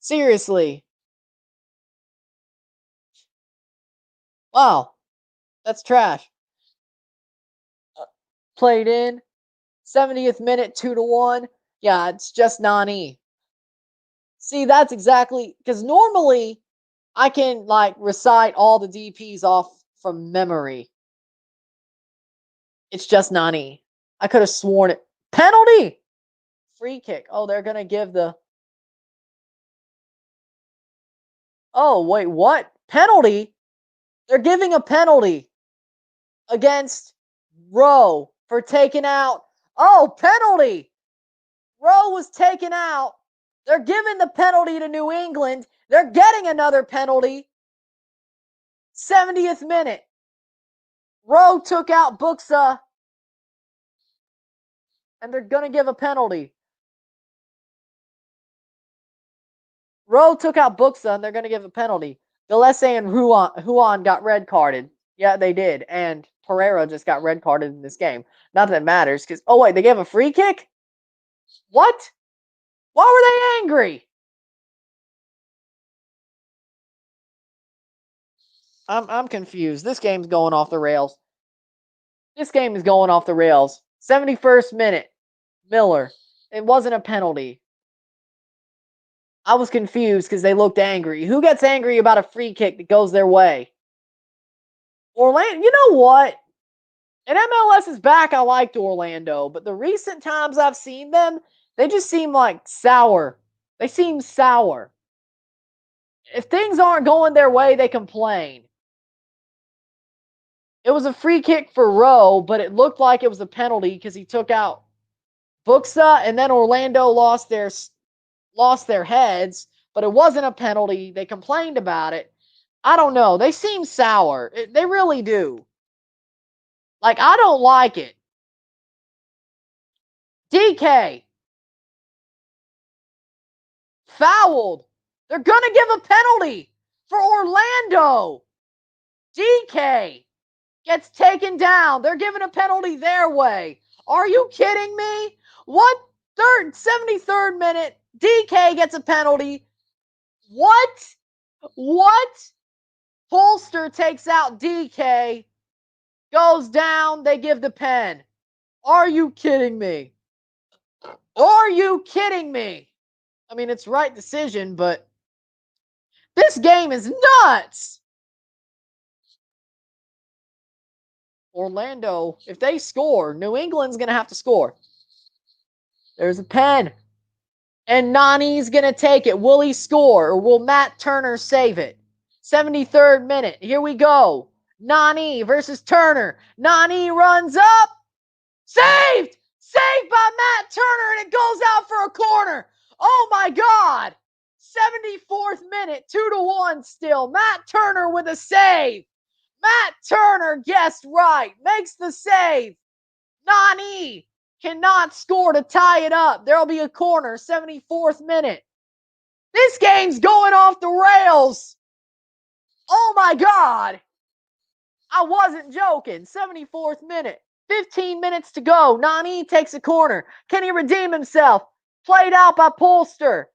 Seriously. Wow. That's trash. Played in. 70th minute, 2-1. Yeah, it's just Nani. See, that's exactly because normally I can like recite all the DPs off from memory. It's just Nani. I could have sworn it. Penalty! Free kick. Oh, they're going to give the. Oh, wait, what? Penalty? They're giving a penalty against Rowe for taking out. Oh, penalty! Rowe was taken out. They're giving the penalty to New England. They're getting another penalty. 70th minute. Rowe took out Buxa, and they're going to give a penalty. Rowe took out Buxa, and they're going to give a penalty. Gillespie and Huan got red carded. Yeah, they did. And Pereira just got red carded in this game. Not that it matters, because, oh, wait, they gave a free kick? What? Why were they angry? I'm confused. This game's going off the rails. This game is going off the rails. 71st minute. Miller. It wasn't a penalty. I was confused because they looked angry. Who gets angry about a free kick that goes their way? Orlando, you know what? And MLS is back. I liked Orlando, but the recent times I've seen them, they just seem like sour. They seem sour. If things aren't going their way, they complain. It was a free kick for Rowe, but it looked like it was a penalty because he took out Buxa, and then Orlando lost their heads, but it wasn't a penalty. They complained about it. I don't know. They seem sour. They really do. Like, I don't like it. DK. Fouled. They're going to give a penalty for Orlando. DK gets taken down. They're giving a penalty their way. Are you kidding me? What? 73rd minute. DK gets a penalty. What? Polster takes out DK. Goes down. They give the pen. Are you kidding me? Are you kidding me? I mean, it's right decision, but this game is nuts. Orlando, if they score, New England's going to have to score. There's a pen. And Nani's going to take it. Will he score or will Matt Turner save it? 73rd minute. Here we go. Nani versus Turner. Nani runs up. Saved! Saved by Matt Turner, and it goes out for a corner. Oh my God. 74th minute, 2-1 still. Matt Turner with a save. Matt Turner guessed right. Makes the save. Nani cannot score to tie it up. There'll be a corner, 74th minute. This game's going off the rails. Oh my God. I wasn't joking. 74th minute. 15 minutes to go. Nani takes a corner. Can he redeem himself? Played out by Polster.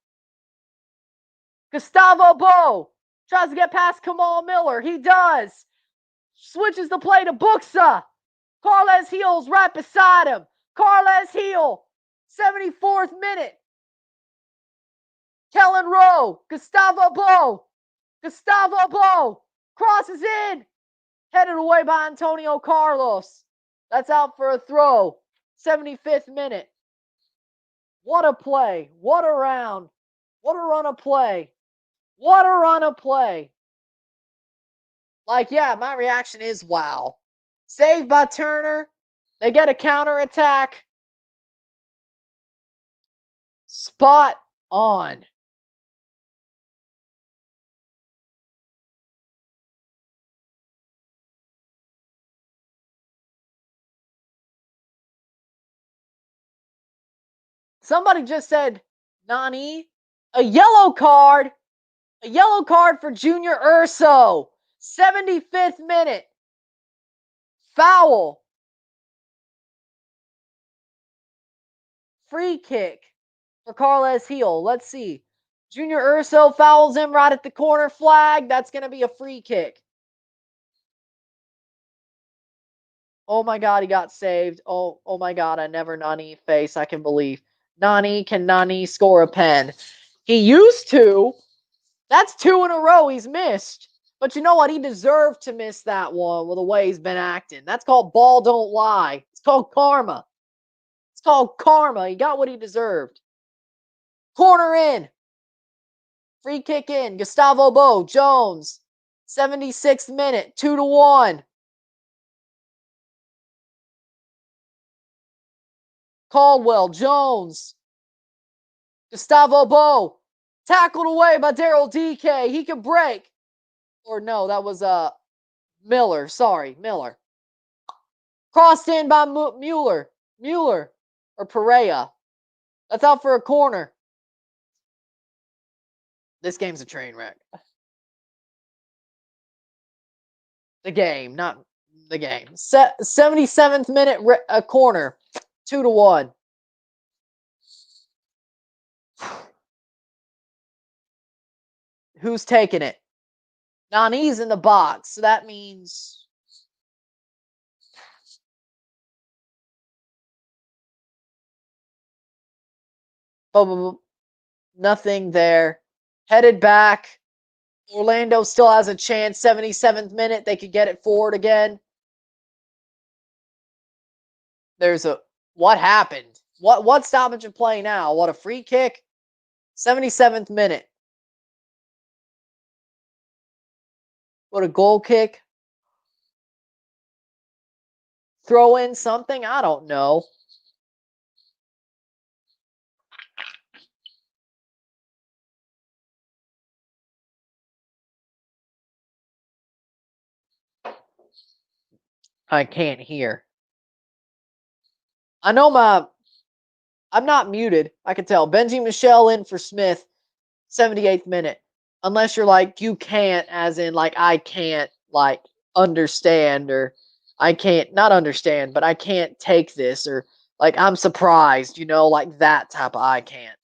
Gustavo Bo tries to get past Kamal Miller. He does. Switches the play to Buxa. Carles Gil's right beside him. Carles Gil, 74th minute. Kellen Rowe, Gustavo Bo. Gustavo Bo crosses in. Headed away by Antonio Carlos. That's out for a throw. 75th minute. What a play. What a round. What a run of play. What a run of play. Like, yeah, my reaction is wow. Saved by Turner. They get a counterattack. Spot on. Somebody just said, Nani, a yellow card. A yellow card for Junior Urso. 75th minute. Foul. Free kick for Carles Gil. Let's see. Junior Urso fouls him right at the corner flag. That's going to be a free kick. Oh my God, he got saved. Oh my God, I never Nani face. I can believe. Can Nani score a pen? He used to. That's 2 in a row he's missed. But you know what? He deserved to miss that one with the way he's been acting. That's called ball don't lie. It's called karma. It's called karma. He got what he deserved. Corner in. Free kick in. Gustavo Bo. Jones. 76th minute. 2-1. Caldwell. Jones. Gustavo Bo. Tackled away by Daryl DK. He can break. Or no, that was Miller. Sorry, Miller. Crossed in by Mueller. Mueller. Or Perea. That's out for a corner. This game's a train wreck. The game, not the game. 77th minute, a corner. 2-1. Who's taking it? Nani's in the box, so that means nothing there. Headed back. Orlando still has a chance. 77th minute, they could get it forward again. There's a what happened? What stoppage of play now? What a free kick. 77th minute. What a goal kick. Throw in something? I don't know. I can't hear. I know I'm not muted. I can tell. Benji Michelle in for Smith, 78th minute. Unless you're like, you can't, as in, like, I can't, like, understand, or I can't, not understand, but I can't take this, or, like, I'm surprised, like that type of I can't.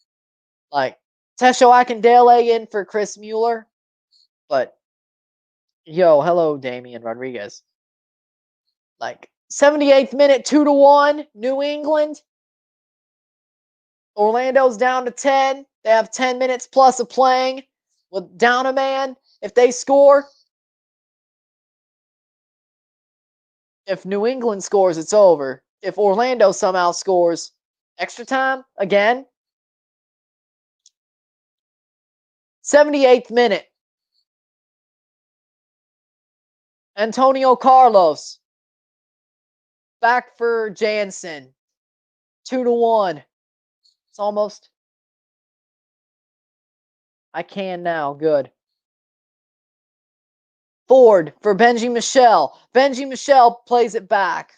Like, Tesho Akindele in for Chris Mueller, but, yo, hello, Damian Rodriguez. Like, 78th minute, 2-1, New England. Orlando's down to 10. They have 10 minutes plus of playing with down a man. If they score, If New England scores, it's over. If Orlando somehow scores extra time again, 78th minute, Antonio Carlos back for Jansen, 2-1. It's almost. I can now. Good. Ford for Benji Michel. Benji Michel plays it back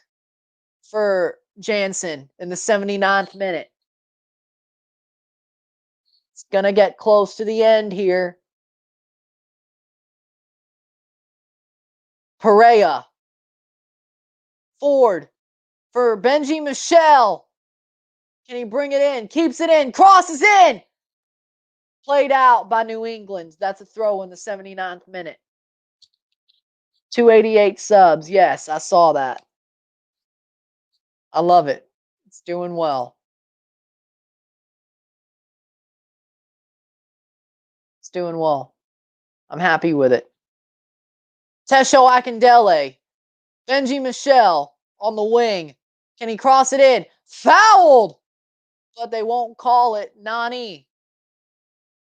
for Jansen in the 79th minute. It's going to get close to the end here. Perea. Ford for Benji Michel. Can he bring it in? Keeps it in. Crosses in. Played out by New England. That's a throw in the 79th minute. 288 subs. Yes, I saw that. I love it. It's doing well. It's doing well. I'm happy with it. Tesho Akindele. Benji Michel on the wing. Can he cross it in? Fouled! But they won't call it Nani,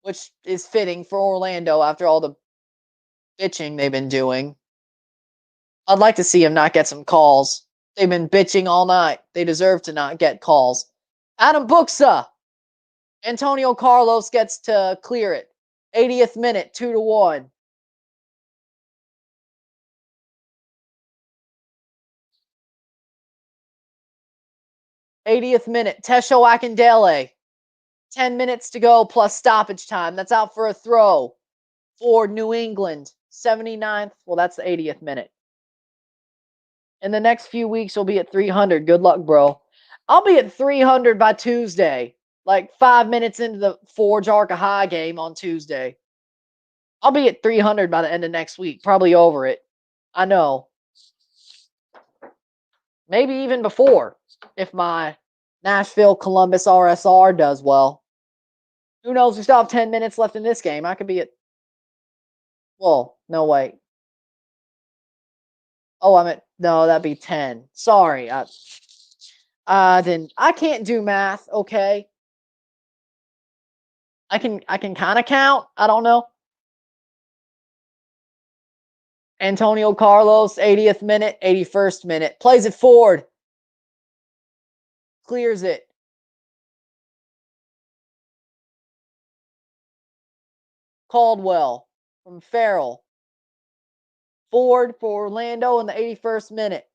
which is fitting for Orlando after all the bitching they've been doing. I'd like to see him not get some calls. They've been bitching all night. They deserve to not get calls. Adam Buxa. Antonio Carlos gets to clear it. 80th minute, 2-1. '80th minute, Tesho Akindele. 10 minutes to go plus stoppage time. That's out for a throw for New England. 79th. Well, that's the 80th minute. In the next few weeks, we'll be at 300. Good luck, bro. I'll be at 300 by Tuesday. Like 5 minutes into the Forge Arca High game on Tuesday. I'll be at 300 by the end of next week. Probably over it. I know. Maybe even before if my Nashville Columbus RSR does well. Who knows? We still have 10 minutes left in this game. I could be at. Well, no, wait. Oh, I'm at. No, that'd be 10. Sorry. Then I can't do math, okay? I can kind of count. I don't know. Antonio Carlos, 80th minute, 81st minute. Plays it forward. Clears it. Caldwell from Farrell. Ford for Orlando in the 81st minute.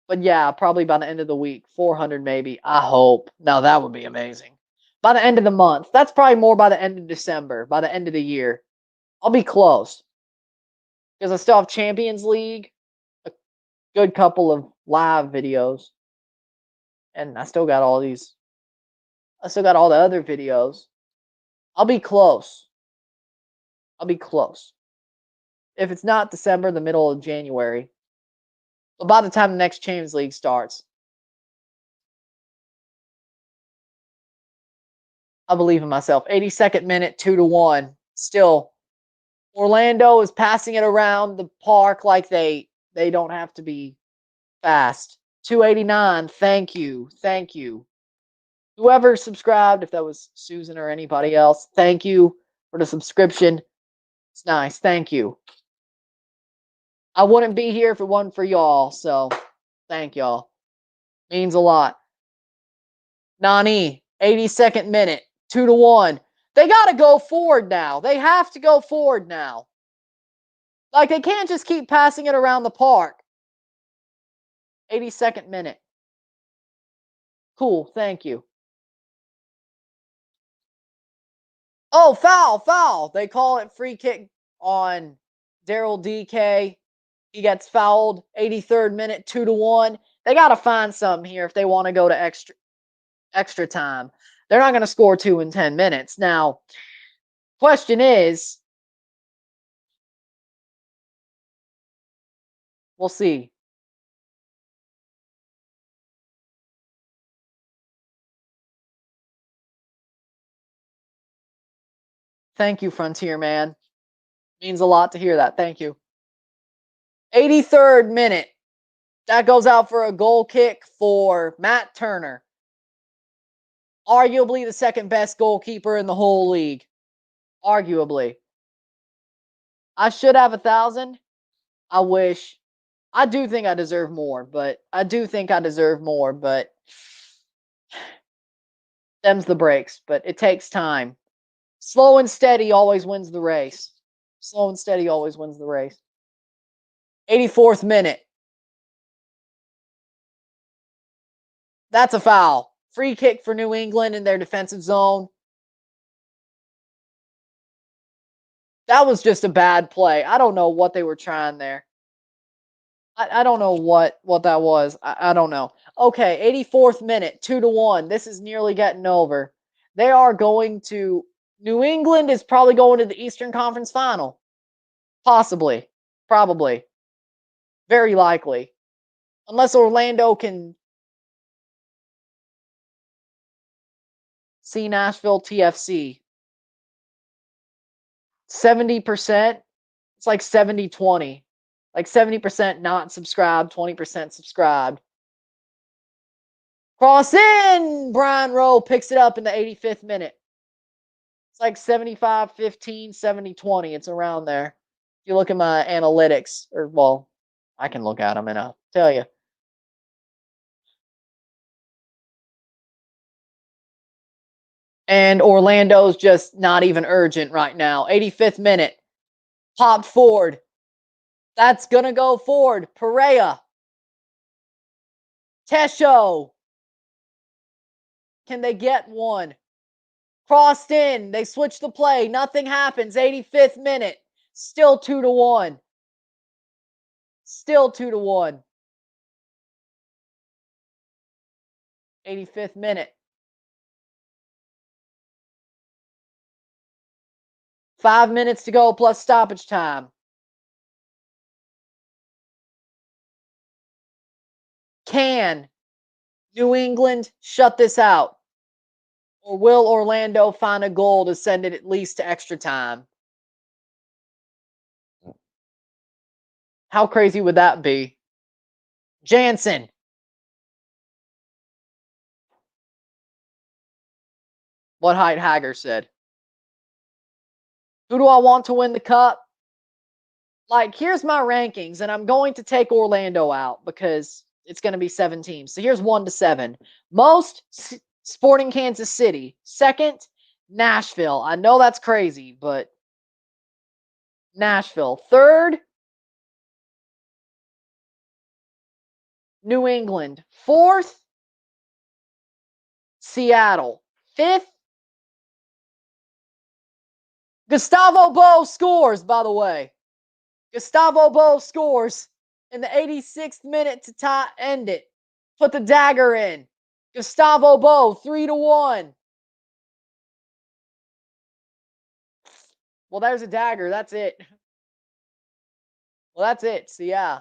But yeah, probably by the end of the week, 400 maybe. I hope. No, that would be amazing. By the end of the month. That's probably more by the end of December, by the end of the year. I'll be close. Because I still have Champions League, a good couple of live videos. And I still got all these. I still got all the other videos. I'll be close. I'll be close. If it's not December, the middle of January. But by the time the next Champions League starts, I believe in myself. 82nd minute, 2-1. Still, Orlando is passing it around the park like they don't have to be fast. 289. Thank you. Thank you. Whoever subscribed, if that was Susan or anybody else, thank you for the subscription. It's nice. Thank you. I wouldn't be here if it wasn't for y'all, so thank y'all. Means a lot. Nani, 82nd minute, 2-1. They got to go forward now. They have to go forward now. Like, they can't just keep passing it around the park. 82nd minute. Cool, thank you. Oh, foul, foul. They call it free kick on Daryl DK. He gets fouled, 83rd minute, 2-1. They got to find something here if they want to go to extra time. They're not going to score 2 in 10 minutes. Now, question is, we'll see. Thank you, Frontier Man. Means a lot to hear that. Thank you. 83rd minute. That goes out for a goal kick for Matt Turner. Arguably the second best goalkeeper in the whole league. Arguably. I should have 1,000. I wish. I do think I deserve more, but them's the breaks. But it takes time. Slow and steady always wins the race. Slow and steady always wins the race. 84th minute. That's a foul. Free kick for New England in their defensive zone. That was just a bad play. I don't know what they were trying there. I don't know what that was. I don't know. Okay, 84th minute, 2-1. This is nearly getting over. They are going to New England is probably going to the Eastern Conference Final. Possibly. Probably. Very likely. Unless Orlando can see Nashville TFC. 70%. It's like 70-20. Like 70% not subscribed, 20% subscribed. Cross in! Brian Rowe picks it up in the 85th minute. It's like 75-15, 70-20. It's around there. If you look at my analytics, or well, I can look at them and I'll tell you. And Orlando's just not even urgent right now. 85th minute. Popped forward. That's going to go forward. Perea. Tesho. Can they get one? Crossed in. They switch the play. Nothing happens. 85th minute. Still 2-1. Still 2-1. 85th minute. 5 minutes to go plus stoppage time. Can New England shut this out? Or will Orlando find a goal to send it at least to extra time? How crazy would that be? Jansen. What Height Hager said. Who do I want to win the cup? Like, here's my rankings, and I'm going to take Orlando out because it's going to be 7 teams. So here's 1-7. Most Sporting Kansas City. Second, Nashville. I know that's crazy, but Nashville. Third, New England. Fourth, Seattle. Fifth, Gustavo Bo scores, by the way. Gustavo Bo scores in the 86th minute to end it. Put the dagger in. Gustavo Bo, 3-1. Well, there's a dagger. That's it. Well, that's it. So, yeah.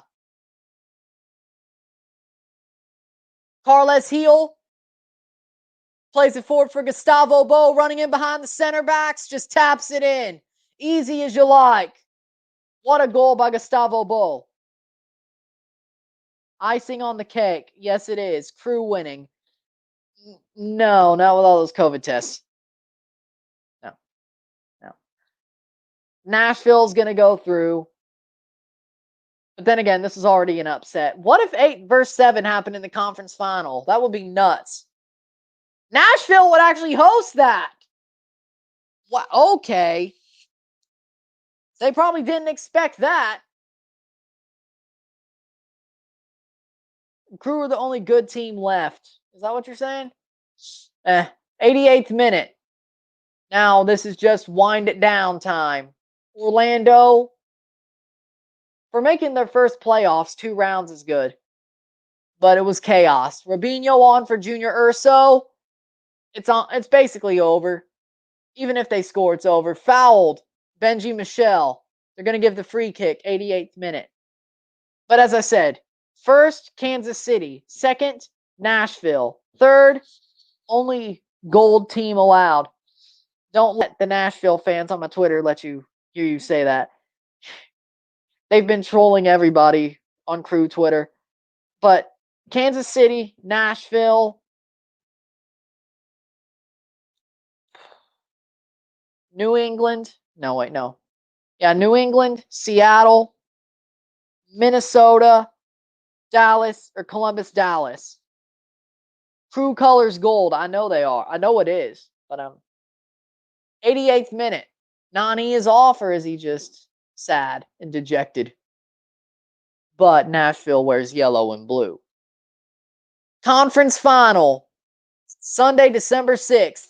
Carles Heel plays it forward for Gustavo Bo, running in behind the center backs. Just taps it in. Easy as you like. What a goal by Gustavo Bo. Icing on the cake. Yes, it is. Crew winning. No, not with all those COVID tests. No. Nashville's going to go through. But then again, this is already an upset. What if 8 versus 7 happened in the conference final? That would be nuts. Nashville would actually host that. What? Okay. They probably didn't expect that. Crew are the only good team left. Is that what you're saying? 88th minute. Now, this is just wind it down time. Orlando, for making their first playoffs, 2 rounds is good. But it was chaos. Robinho on for Junior Urso. It's basically over. Even if they score, it's over. Fouled. Benji Michel. They're going to give the free kick, 88th minute. But as I said, first, Kansas City. Second, Nashville. Third, only gold team allowed. Don't let the Nashville fans on my Twitter hear you say that. They've been trolling everybody on Crew Twitter. But Kansas City, Nashville, New England. No, wait, no. Yeah, New England, Seattle, Minnesota, Dallas, or Columbus, Dallas. True colors gold. I know they are. I know it is. But 88th minute. Nani is off, or is he just sad and dejected? But Nashville wears yellow and blue. Conference final. Sunday, December 6th.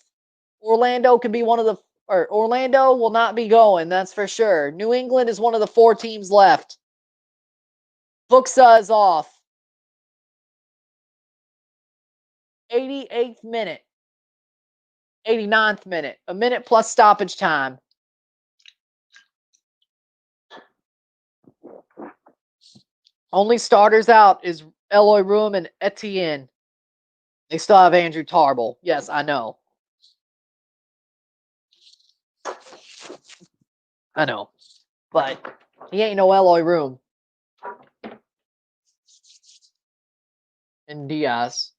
Orlando could be one of the or Orlando will not be going, that's for sure. New England is one of the 4 teams left. Buxa is off. 88th minute. 89th minute. A minute plus stoppage time. Only starters out is Eloy Room and Etienne. They still have Andrew Tarbell. Yes, I know. I know. But he ain't no Eloy Room. And Diaz.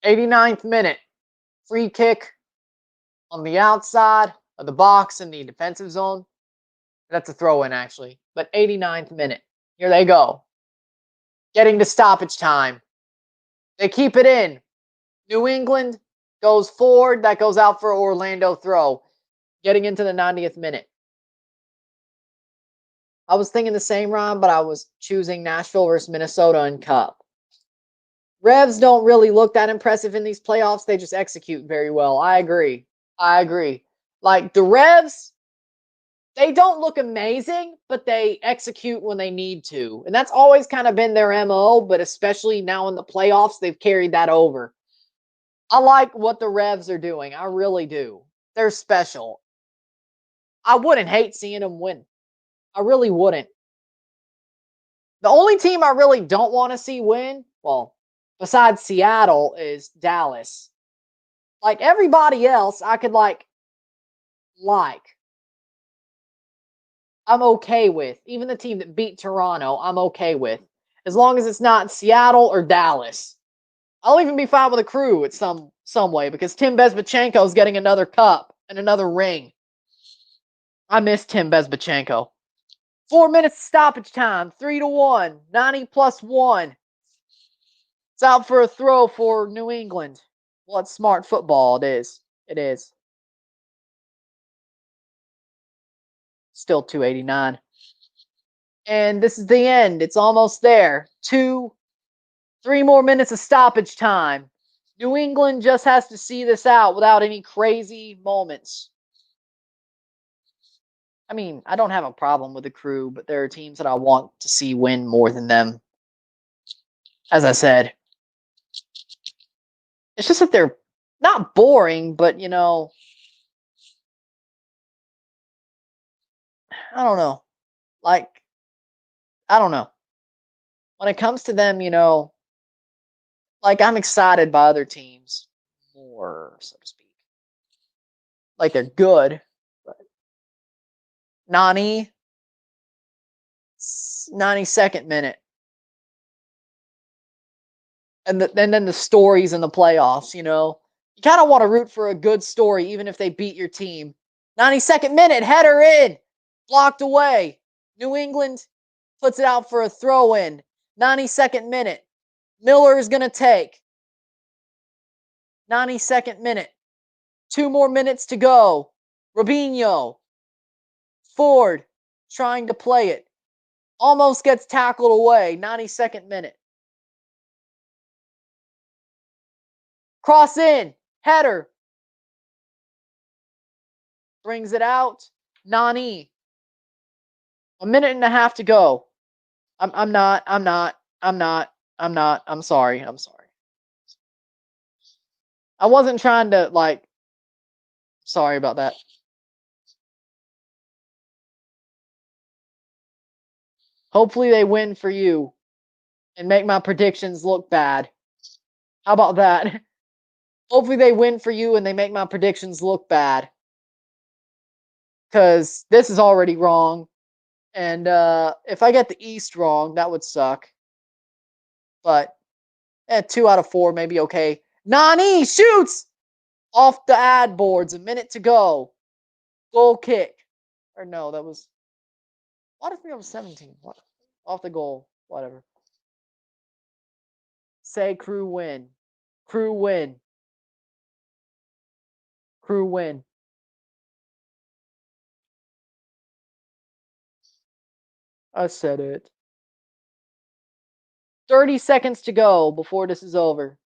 89th minute. Free kick on the outside of the box in the defensive zone. That's a throw-in, actually. But 89th minute. Here they go. Getting to stoppage time. They keep it in. New England goes forward. That goes out for Orlando throw. Getting into the 90th minute. I was thinking the same, Ron, but I was choosing Nashville versus Minnesota in Cup. Revs don't really look that impressive in these playoffs. They just execute very well. I agree. Like the Revs, they don't look amazing, but they execute when they need to. And that's always kind of been their MO, but especially now in the playoffs, they've carried that over. I like what the Revs are doing. I really do. They're special. I wouldn't hate seeing them win. I really wouldn't. The only team I really don't want to see win, well, besides Seattle, is Dallas. Like everybody else, I could like. I'm okay with. Even the team that beat Toronto, I'm okay with. As long as it's not Seattle or Dallas. I'll even be fine with a Crew at some way because Tim Bezbatchenko is getting another cup and another ring. I miss Tim Bezbatchenko. 4 minutes stoppage time, 3-1, 90 plus 1. It's out for a throw for New England. Well, it's smart football. It is. It is. Still 289. And this is the end. It's almost there. 3 more minutes of stoppage time. New England just has to see this out without any crazy moments. I mean, I don't have a problem with the Crew, but there are teams that I want to see win more than them. As I said, it's just that they're not boring, but I don't know. Like, I don't know. When it comes to them, like I'm excited by other teams more, so to speak. Like they're good, but Nani, 92nd minute. And then the stories in the playoffs, you kind of want to root for a good story, even if they beat your team. 92nd minute, header in, blocked away. New England puts it out for a throw in. 92nd minute, Miller is going to take. 92nd minute, 2 more minutes to go. Robinho, Ford, trying to play it. Almost gets tackled away. 92nd minute. Cross in. Header. Brings it out. Nani. A minute and a half to go. I'm sorry. I wasn't trying to sorry about that. Hopefully they win for you and make my predictions look bad. How about that? Hopefully they win for you and they make my predictions look bad. Because this is already wrong. And if I get the East wrong, that would suck. but 2 out of 4 maybe okay. Nani shoots off the ad boards. A minute to go. Goal kick. Or no, that was. What if we have 17? What? Off the goal. Whatever. Say Crew win. Crew win. Crew win. I said it. 30 seconds to go before this is over.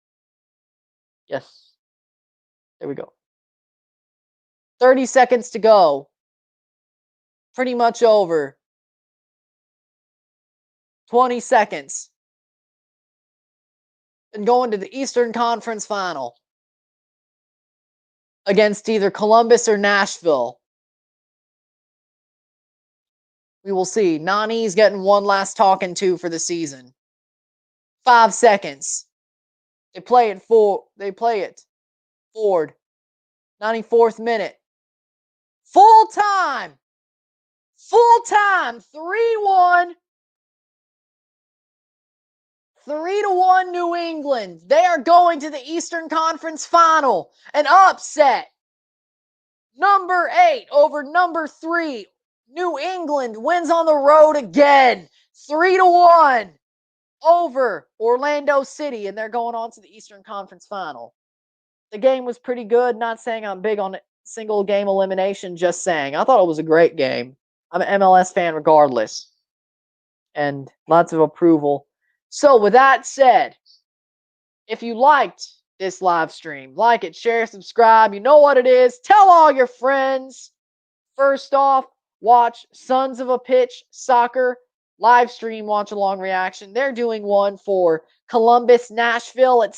Yes. There we go. 30 seconds to go. Pretty much over. 20 seconds. And going to the Eastern Conference Final against either Columbus or Nashville. We will see. Nani's getting one last talking to for the season. 5 seconds. They play it forward. 94th minute. Full time. 3-1. 3-1 New England. They are going to the Eastern Conference Final. An upset. Number 8 over number 3. New England wins on the road again. 3-1 over Orlando City, and they're going on to the Eastern Conference Final. The game was pretty good. Not saying I'm big on single game elimination, just saying. I thought it was a great game. I'm an MLS fan regardless. And lots of approval. So with that said, if you liked this live stream, like it, share, subscribe. You know what it is. Tell all your friends. First off, watch Sons of a Pitch Soccer live stream watch along reaction. They're doing one for Columbus, Nashville at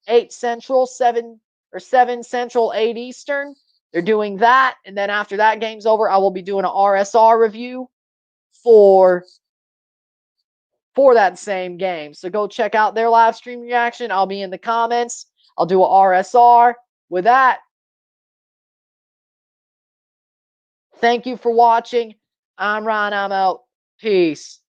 8 Central, 7 Central, 8 Eastern. They're doing that. And then after that game's over, I will be doing an RSR review for that same game. So go check out their live stream reaction. I'll be in the comments. I'll do an RSR. With that, thank you for watching. I'm Ryan. I'm out. Peace.